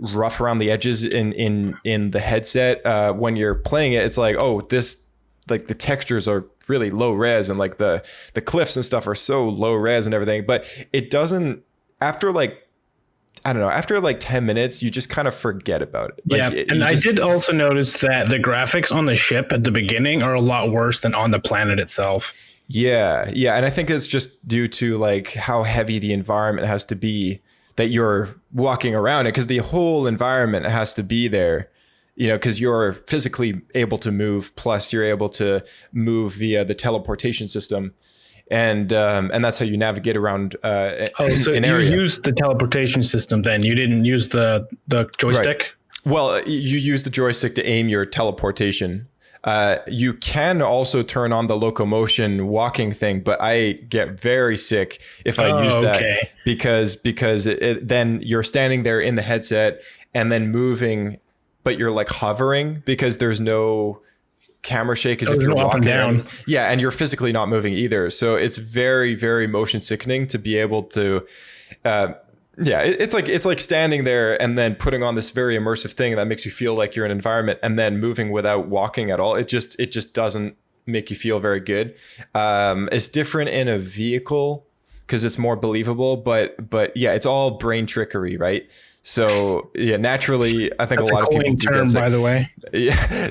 rough around the edges in the headset. When you're playing it, it's like, oh, this, like the textures are really low res, and like the cliffs and stuff are so low res and everything. But it doesn't, after like 10 minutes, you just kind of forget about it. I did also notice that the graphics on the ship at the beginning are a lot worse than on the planet itself. Yeah. And I think it's just due to like how heavy the environment has to be that you're walking around it, because the whole environment has to be there, because you're physically able to move, plus you're able to move via the teleportation system. And that's how you navigate around so an you area. used the teleportation system then? You didn't use the joystick? Right. Well, you use the joystick to aim your teleportation. You can also turn on the locomotion walking thing, but I get very sick if I use that, because then you're standing there in the headset and then moving, but you're like hovering because there's no camera shake as if you're walking down. Yeah, and you're physically not moving either. So it's very, very motion sickening to be able to it's like standing there and then putting on this very immersive thing that makes you feel like you're in an environment, and then moving without walking at all. It just doesn't make you feel very good. It's different in a vehicle because it's more believable, but yeah, it's all brain trickery, right? So yeah, naturally, I think a lot of people do term, by the way. Yeah.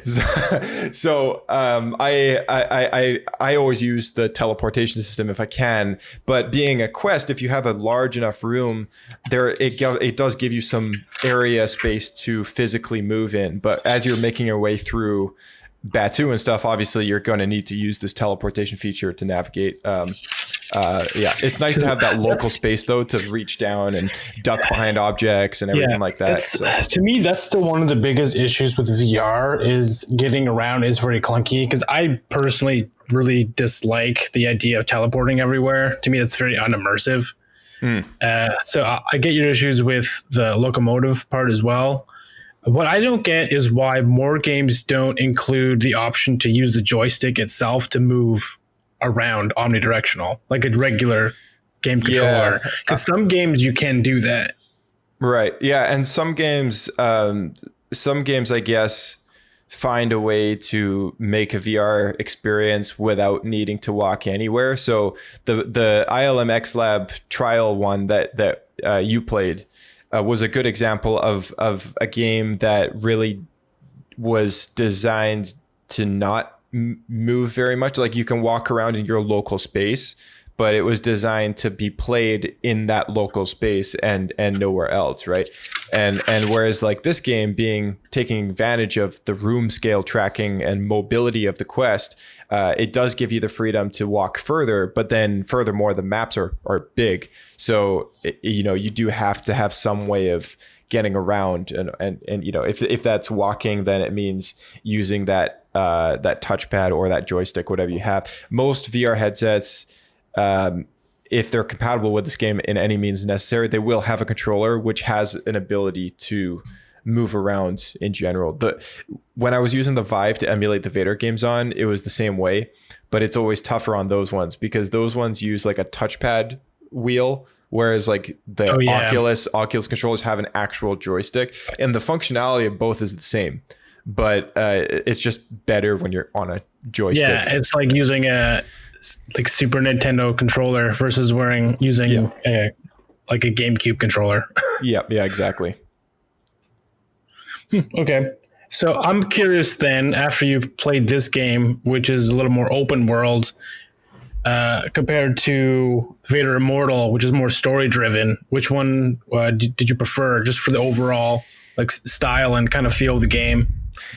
So I always use the teleportation system if I can, but being a Quest, if you have a large enough room, it does give you some area space to physically move in. But as you're making your way through Batu and stuff, obviously you're going to need to use this teleportation feature to navigate. It's nice to have that local space though, to reach down and duck behind objects and everything like that. To me, that's still one of the biggest issues with VR, is getting around is very clunky, because I personally really dislike the idea of teleporting everywhere. To me, that's very unimmersive. So I get your issues with the locomotive part as well. What I don't get is why more games don't include the option to use the joystick itself to move around omnidirectional, like a regular game controller. Because some games you can do that. Right. Yeah. And some games, I guess, find a way to make a VR experience without needing to walk anywhere. So the ILM X Lab trial one that you played, was a good example of a game that really was designed to not move very much. Like you can walk around in your local space, but it was designed to be played in that local space and nowhere else, right? And whereas like this game taking advantage of the room scale tracking and mobility of the Quest, it does give you the freedom to walk further, but then furthermore, the maps are big. So, you do have to have some way of getting around and if that's walking, then it means using that touchpad or that joystick, whatever you have. Most VR headsets, if they're compatible with this game in any means necessary, they will have a controller which has an ability to move around in general. When I was using the Vive to emulate the Vader games on, it was the same way, but it's always tougher on those ones because those ones use like a touchpad wheel, whereas like the Oculus controllers have an actual joystick, and the functionality of both is the same, but it's just better when you're on a joystick. Yeah, it's like using a Super Nintendo controller versus using a GameCube controller. Yeah, exactly. Okay. So I'm curious then, after you played this game, which is a little more open world, compared to Vader Immortal, which is more story driven, which one did you prefer just for the overall style and kind of feel of the game?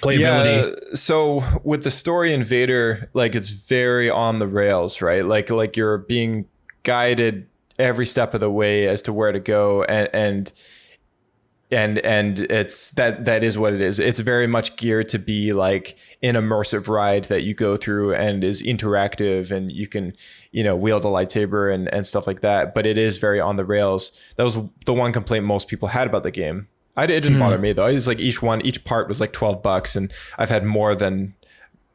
Playability. Yeah, so with the story in Vader, like it's very on the rails, right? Like you're being guided every step of the way as to where to go, and it's that is what it is. It's very much geared to be like an immersive ride that you go through and is interactive, and you can wield a lightsaber and stuff like that. But it is very on the rails. That was the one complaint most people had about the game. It didn't bother me though. It's like each part was like $12, and I've had more than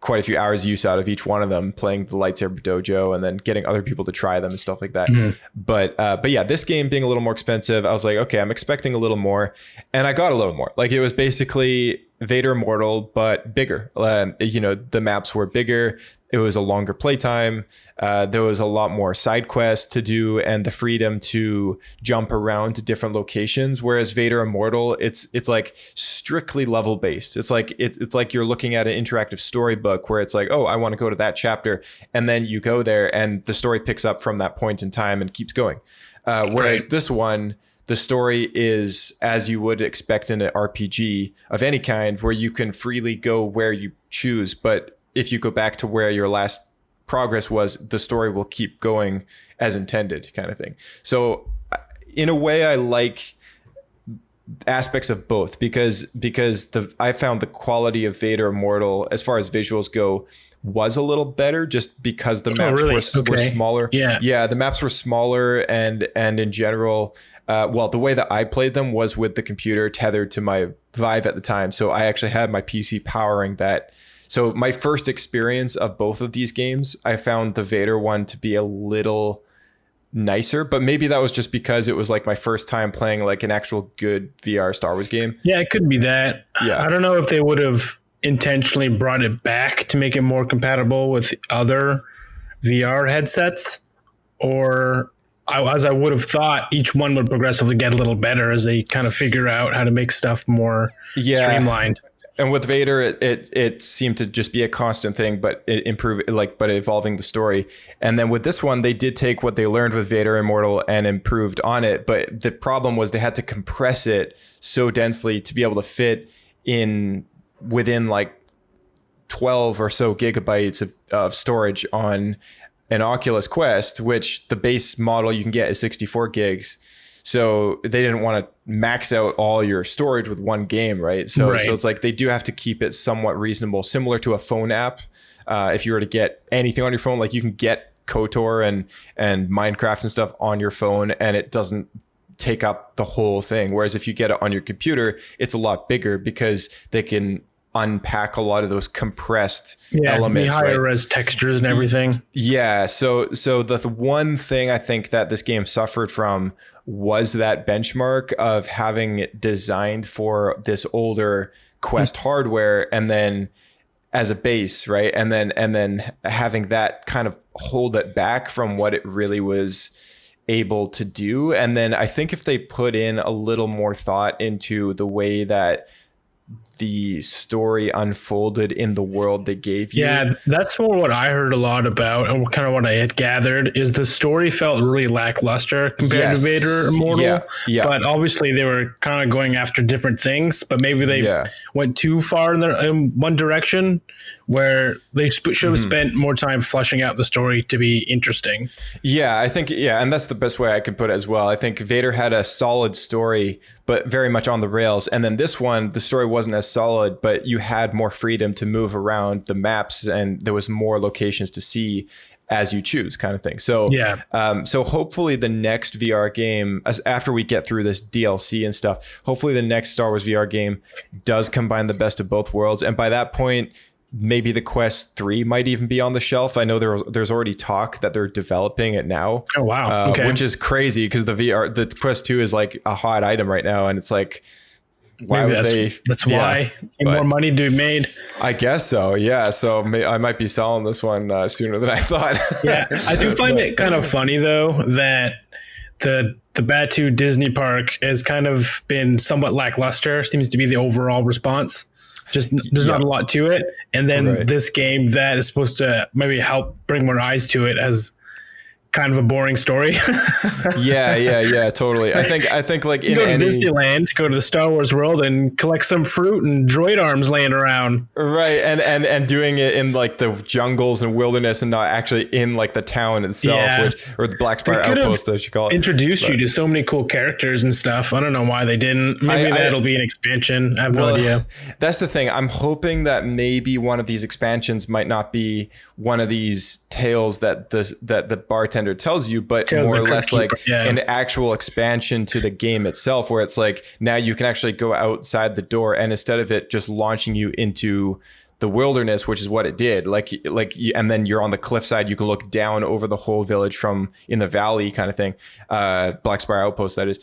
quite a few hours use out of each one of them playing the lightsaber dojo and then getting other people to try them and stuff like that. But yeah, this game being a little more expensive, I was like, okay, I'm expecting a little more, and I got a little more. Like it was basically Vader Immortal, but bigger. The maps were bigger. It was a longer playtime. There was a lot more side quests to do and the freedom to jump around to different locations. Whereas Vader Immortal, it's like strictly level based. It's like you're looking at an interactive storybook where it's like, oh, I want to go to that chapter, and then you go there and the story picks up from that point in time and keeps going. Whereas this one, the story is as you would expect in an RPG of any kind, where you can freely go where you choose, but if you go back to where your last progress was, the story will keep going as intended, kind of thing. So in a way, I like aspects of both because I found the quality of Vader Immortal as far as visuals go was a little better just because the maps were smaller. Yeah, the maps were smaller and in general, the way that I played them was with the computer tethered to my Vive at the time. So I actually had my PC powering that. So my first experience of both of these games, I found the Vader one to be a little nicer, but maybe that was just because it was like my first time playing like an actual good VR Star Wars game. Yeah, it could be that. Yeah. I don't know if they would have intentionally brought it back to make it more compatible with other VR headsets, or as I would have thought, each one would progressively get a little better as they kind of figure out how to make stuff more streamlined. And with Vader, it seemed to just be a constant thing, but it improved, but evolving the story. And then with this one, they did take what they learned with Vader Immortal and improved on it. But the problem was they had to compress it so densely to be able to fit within like 12 or so gigabytes of storage on an Oculus Quest, which the base model you can get is 64 gigs. So they didn't want to max out all your storage with one game, right? So it's like they do have to keep it somewhat reasonable, similar to a phone app. If you were to get anything on your phone, like you can get KOTOR and Minecraft and stuff on your phone, and it doesn't take up the whole thing. Whereas if you get it on your computer, it's a lot bigger because they can unpack a lot of those compressed elements, higher res textures and everything. Yeah. So the one thing I think that this game suffered from was that benchmark of having it designed for this older Quest hardware, and then as a base, right? And then having that kind of hold it back from what it really was able to do. And then I think if they put in a little more thought into the way that the story unfolded in the world they gave you. Yeah, that's more what I heard a lot about, and kind of what I had gathered is the story felt really lackluster compared to Vader Immortal. Yeah. But obviously they were kind of going after different things, but maybe they went too far in one direction where they should have spent more time fleshing out the story to be interesting. Yeah, I think, and that's the best way I could put it as well. I think Vader had a solid story, but very much on the rails. And then this one, the story wasn't as solid, but you had more freedom to move around the maps and there was more locations to see as you choose, kind of thing. So, so hopefully the next VR game, after we get through this DLC and stuff, hopefully the next Star Wars VR game does combine the best of both worlds. And by that point, maybe the Quest 3 might even be on the shelf. I know there's already talk that they're developing it now. Oh, wow. Okay. Which is crazy because the Quest 2 is like a hot item right now. And it's like, why maybe would that's why more money to be made. I guess so. Yeah. So I might be selling this one sooner than I thought. Yeah. I do find it kind of funny though, that the Batu Disney park has kind of been somewhat lackluster, seems to be the overall response. Just there's not a lot to it. And then this game that is supposed to maybe help bring more eyes to it as kind of a boring story. yeah, totally. I think like you go to Disneyland, go to the Star Wars world and collect some fruit and droid arms laying around. Right. And doing it in like the jungles and wilderness and not actually in like the town itself, or the Black Spire outpost, as you call it. Introduced you to so many cool characters and stuff. I don't know why they didn't. Maybe that'll be an expansion. I have no idea. That's the thing. I'm hoping that maybe one of these expansions might not be one of these tales that the bartender tells you, but more or less like an actual expansion to the game itself, where it's like now you can actually go outside the door, and instead of it just launching you into the wilderness, which is what it did, and then you're on the cliffside, you can look down over the whole village from in the valley kind of thing. Black Spire Outpost, that is.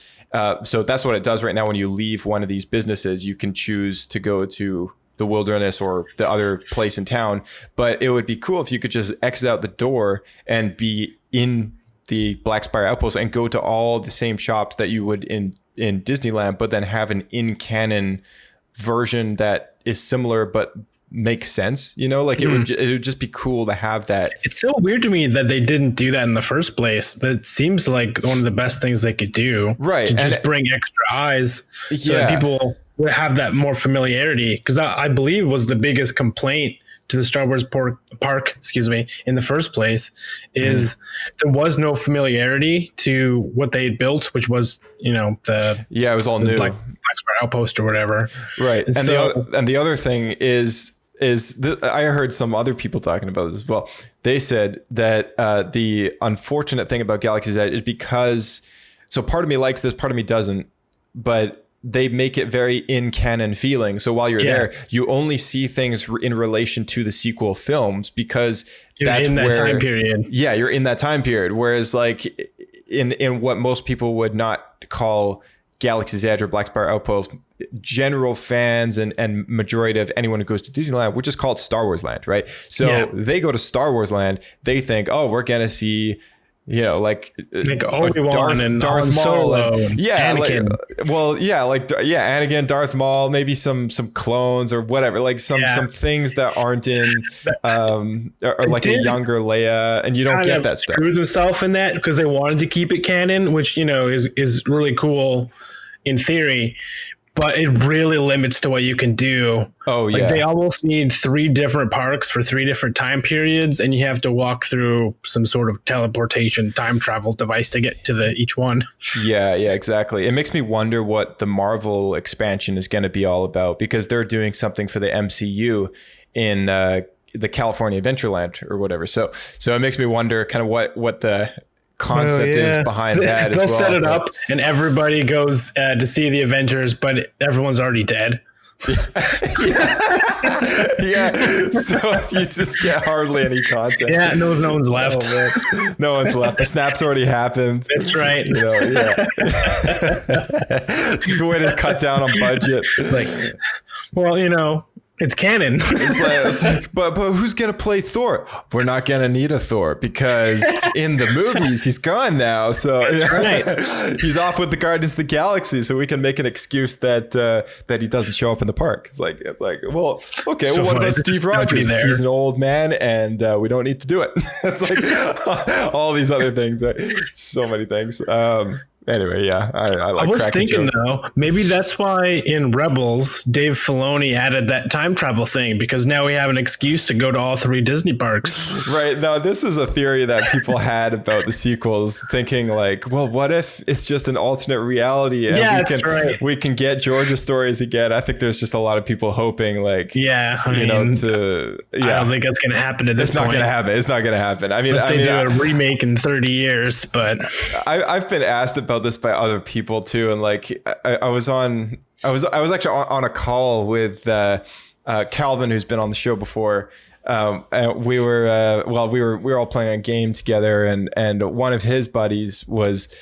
So that's what it does right now. When you leave one of these businesses, you can choose to go to the wilderness or the other place in town. But it would be cool if you could just exit out the door and be in the Black Spire Outpost and go to all the same shops that you would in Disneyland, but then have an in-canon version that is similar but makes sense, it would just be cool to have that. It's so weird to me that they didn't do that in the first place. That seems like one of the best things they could do, right? To just bring extra eyes so that people would have that more familiarity, because I believe was the biggest complaint to the Star Wars park, in the first place, is there was no familiarity to what they had built, which was, it was all new, Black Spire Outpost or whatever. Right. And the other thing is I heard some other people talking about this as well. They said that the unfortunate thing about Galaxy's Edge is because, so part of me likes this, part of me doesn't, but they make it very in canon feeling. So while you're there, you only see things in relation to the sequel films, because that's in that time period. Yeah, you're in that time period. Whereas like in what most people would not call Galaxy's Edge or Black Spire Outpost, general fans and majority of anyone who goes to Disneyland would just call it Star Wars Land, right? So they go to Star Wars Land, they think, oh, we're gonna see, like Obi-Wan and Darth Maul, Solo, and Anakin. Anakin, Darth Maul, maybe some clones or whatever, like some things that aren't in, or like a younger Leia, and you don't get that stuff. Screwed themselves in that because they wanted to keep it canon, which is really cool in theory. But it really limits to what you can do. Oh, yeah. Like they almost need 3 different parks for 3 different time periods, and you have to walk through some sort of teleportation time travel device to get to each one. Yeah, exactly. It makes me wonder what the Marvel expansion is going to be all about, because they're doing something for the MCU in the California Adventureland or whatever. So it makes me wonder kind of what the concept is behind that as well. They'll set it up and everybody goes to see the Avengers, but everyone's already dead. Yeah. So you just get hardly any content. Yeah, no one's left. Oh, no one's left. The snap's already happened. That's right. Just a way to cut down on budget. Like, well, It's canon. It's like, but who's gonna play Thor? We're not gonna need a Thor because in the movies he's gone now. So right. He's off with the Guardians of the Galaxy, so we can make an excuse that he doesn't show up in the park. It's like well, okay. So well, what funny. about Steve Rogers? He's an old man, and we don't need to do it. It's like all these other things. So many things. Anyway, yeah, I like. I was thinking jokes. though, maybe that's why in Rebels, Dave Filoni added that time travel thing because now we have an excuse to go to all 3 Disney parks. Right. Now, this is a theory that people had about the sequels, thinking like, well, what if it's just an alternate reality and we can get Georgia stories again? I think there's just a lot of people hoping, like, I don't think that's going to happen at this point. It's not going to happen. It's not going to happen. I mean, unless they do a remake in 30 years, but I've been asked about this by other people too, and like I was actually on a call with Calvin, who's been on the show before. And we were all playing a game together, and one of his buddies was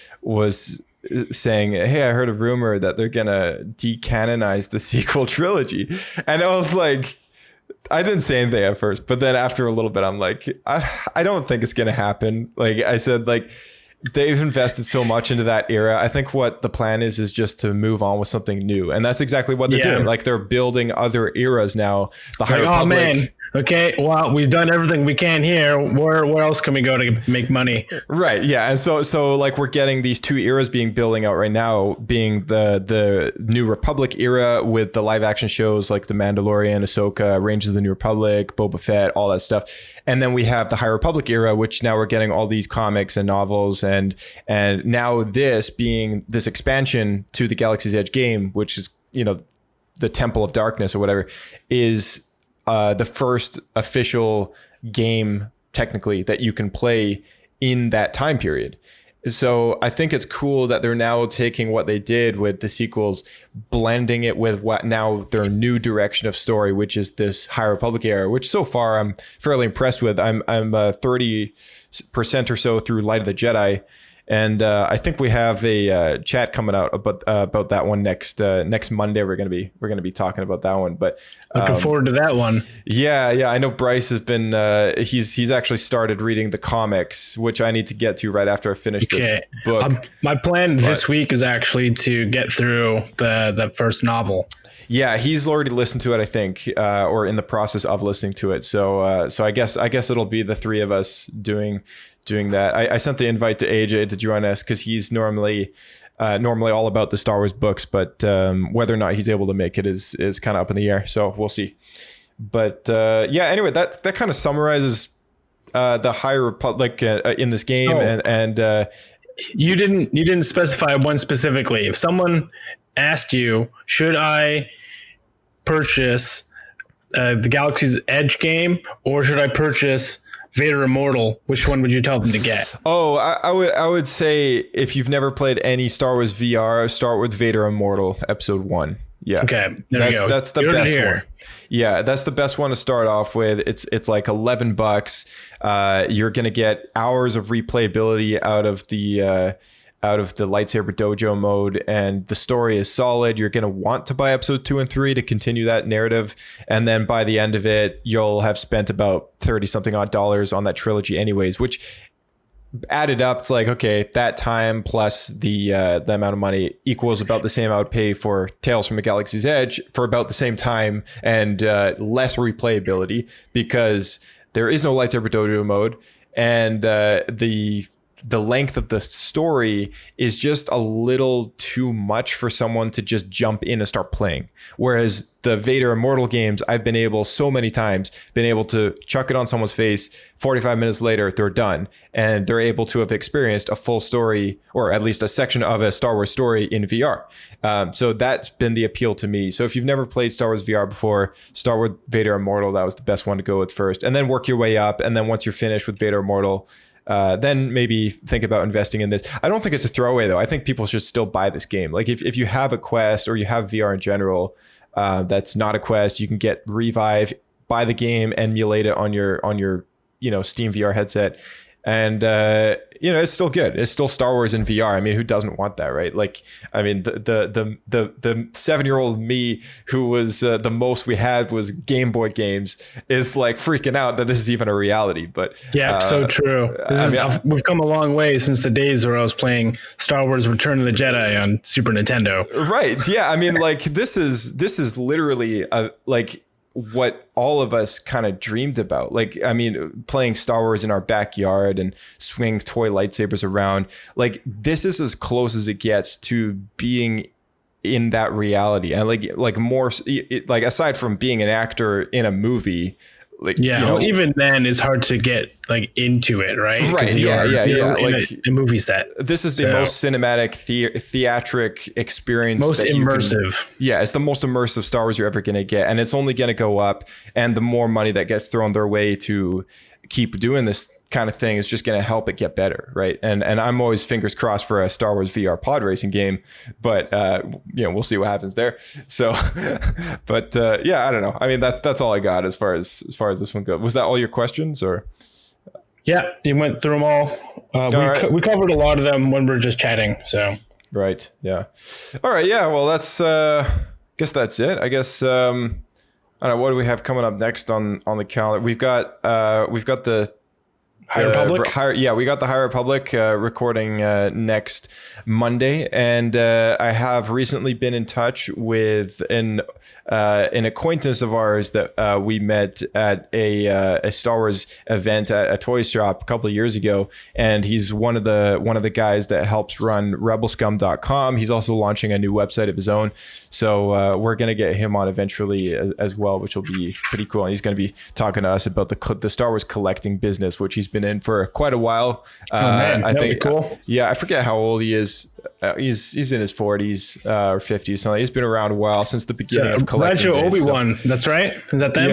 saying, hey, I heard a rumor that they're gonna decanonize the sequel trilogy, and I was like, I didn't say anything at first, but then after a little bit I'm like, I don't think it's gonna happen. Like I said, like, they've invested so much into that era. I think what the plan is just to move on with something new. And that's exactly what they're doing. Like, they're building other eras now. The High Republic. Oh, man. Okay, well, we've done everything we can here. Where else can we go to make money? Right, yeah. And so like, we're getting these 2 eras being building out right now, being the New Republic era with the live action shows like The Mandalorian, Ahsoka, Rangers of the New Republic, Boba Fett, all that stuff. And then we have the High Republic era, which now we're getting all these comics and novels, and now this being this expansion to the Galaxy's Edge game, which is, the Temple of Darkness or whatever, is the first official game technically that you can play in that time period. So I think it's cool that they're now taking what they did with the sequels, blending it with what now their new direction of story, which is this High Republic era, which so far I'm fairly impressed with. I'm 30% or so through Light of the Jedi. And I think we have a chat coming out about that one next Monday. We're gonna be talking about that one. But looking forward to that one. Yeah. I know Bryce has been. He's actually started reading the comics, which I need to get to right after I finish this book. My plan this week is actually to get through the first novel. Yeah, he's already listened to it, I think, or in the process of listening to it. So I guess it'll be the 3 of us doing that. I sent the invite to AJ to join us because he's normally all about the Star Wars books, but whether or not he's able to make it is kind of up in the air. So we'll see. But anyway, that kind of summarizes the High Republic in this game. And you didn't specify one specifically. If someone asked you, should I purchase the Galaxy's Edge game or should I purchase Vader Immortal, which one would you tell them to get? Oh, I would say if you've never played any Star Wars VR, start with Vader Immortal Episode 1. Yeah. Okay. That's the best one. Yeah, that's the best one to start off with. It's like $11. You're gonna get hours of replayability out of the lightsaber dojo mode, and the story is solid. You're going to want to buy episode 2 and 3 to continue that narrative. And then by the end of it, you'll have spent about 30 something odd dollars on that trilogy anyways, which added up, it's like, okay, that time plus the amount of money equals about the same I would pay for Tales from the Galaxy's Edge for about the same time, and less replayability because there is no lightsaber dojo mode, and the length of the story is just a little too much for someone to just jump in and start playing. Whereas the Vader Immortal games, I've been able to chuck it on someone's face, 45 minutes later, they're done. And they're able to have experienced a full story, or at least a section of a Star Wars story in VR. So that's been the appeal to me. So if you've never played Star Wars VR before, start with Vader Immortal. That was the best one to go with first. And then work your way up. And then once you're finished with Vader Immortal, then maybe think about investing in this. I don't think it's a throwaway though. I think people should still buy this game. Like if you have a Quest or you have VR in general, that's not a Quest, you can get Revive, buy the game, emulate it on your Steam VR headset, And it's still good. It's still Star Wars in VR. I mean, who doesn't want that, right? Like, I mean, the 7-year-old me who was the most we had was Game Boy games is like freaking out that this is even a reality. But yeah, so true. We've come a long way since the days where I was playing Star Wars Return of the Jedi on Super Nintendo. Right. Yeah. I mean, like this is literally like what all of us kind of dreamed about. Like, I mean, playing Star Wars in our backyard and swinging toy lightsabers around, like this is as close as it gets to being in that reality. And like more, like aside from being an actor in a movie, like, even then it's hard to get like into it, right? Right. Yeah. Like a movie set. This is the most cinematic theatric experience. Most immersive. It's the most immersive Star Wars you're ever going to get. And it's only going to go up. And the more money that gets thrown their way to keep doing this kind of thing is just going to help it get better. Right. And I'm always fingers crossed for a Star Wars VR pod racing game, but we'll see what happens there. So, but I don't know. I mean, that's all I got as far as this one goes. Was that all your questions or? Yeah, you went through them all. We covered a lot of them when we were just chatting. So. Right. Yeah. All right. Yeah. Well, that's, guess that's it. I guess, I don't know. What do we have coming up next on the calendar? We've got the High Republic. We got the High Republic recording next Monday, and I have recently been in touch with an acquaintance of ours that we met at a Star Wars event at a toy shop a couple of years ago, and he's one of the guys that helps run rebelscum.com. He's also launching a new website of his own, so we're gonna get him on eventually as well, which will be pretty cool. And he's gonna be talking to us about the Star Wars collecting business, which he's been in for quite a while. I think cool. I forget how old he is. He's in his 40s or 50s. So he's been around a while, since the beginning of collecting. Rancho Obi-Wan, that's right. Is that them?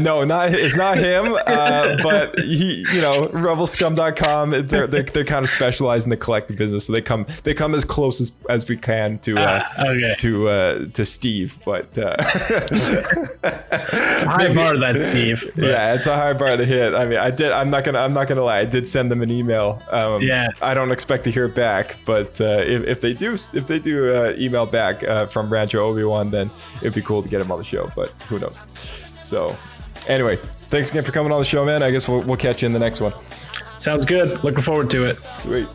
No, it's not him. But he, rebelscum.com. They're kind of specialized in the collecting business, so they come as close as we can to Steve. But it's a high bar, that Steve. But. Yeah, it's a high bar to hit. I mean, I'm not gonna lie. I did send them an email. I don't expect to hear back, but if they do email back from Rancho Obi-Wan, then it'd be cool to get him on the show, but who knows. So anyway, thanks again for coming on the show, man. I guess we'll catch you in the next one. Sounds good. Looking forward to it. Sweet.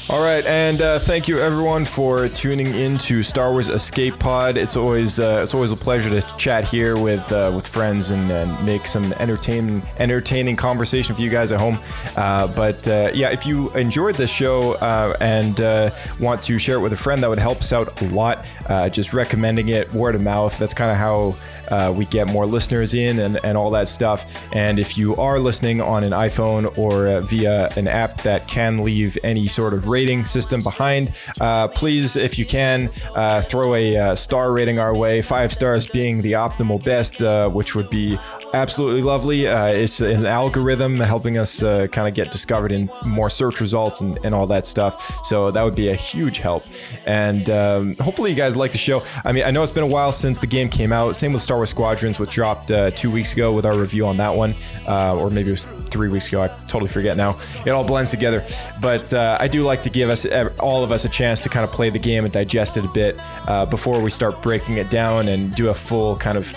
All right, and thank you everyone for tuning in to Star Wars Escape Pod. It's always a pleasure to chat here with friends and make some entertaining conversation for you guys at home. But if you enjoyed this show and want to share it with a friend, that would help us out a lot. Just recommending it, word of mouth. That's kind of how we get more listeners in and all that stuff. And if you are listening on an iPhone or via an app that can leave any sort of rating system behind, please, if you can, throw a star rating our way, 5 stars being the optimal best, which would be absolutely lovely. It's an algorithm helping us kind of get discovered in more search results and all that stuff. So that would be a huge help. And hopefully you guys like the show. I mean, I know it's been a while since the game came out. Same with Star Wars Squadrons, which dropped 2 weeks ago with our review on that one. Or maybe it was 3 weeks ago. I totally forget now. It all blends together. But I do like to give all of us a chance to kind of play the game and digest it a bit before we start breaking it down and do a full kind of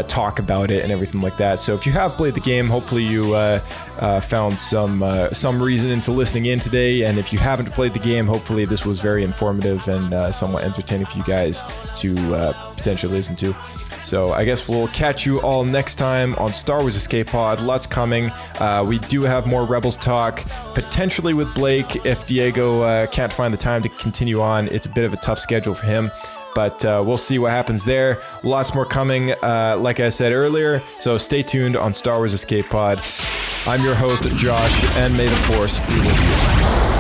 talk about it and everything like that. So if you have played the game, hopefully you found some reason into listening in today. And if you haven't played the game, hopefully this was very informative and somewhat entertaining for you guys to potentially listen to. So I guess we'll catch you all next time on Star Wars Escape Pod. Lots coming. We do have more Rebels talk, potentially with Blake if Diego can't find the time to continue on. It's a bit of a tough schedule for him. But we'll see what happens there. Lots more coming, like I said earlier. So stay tuned on Star Wars Escape Pod. I'm your host, Josh, and may the Force be with you.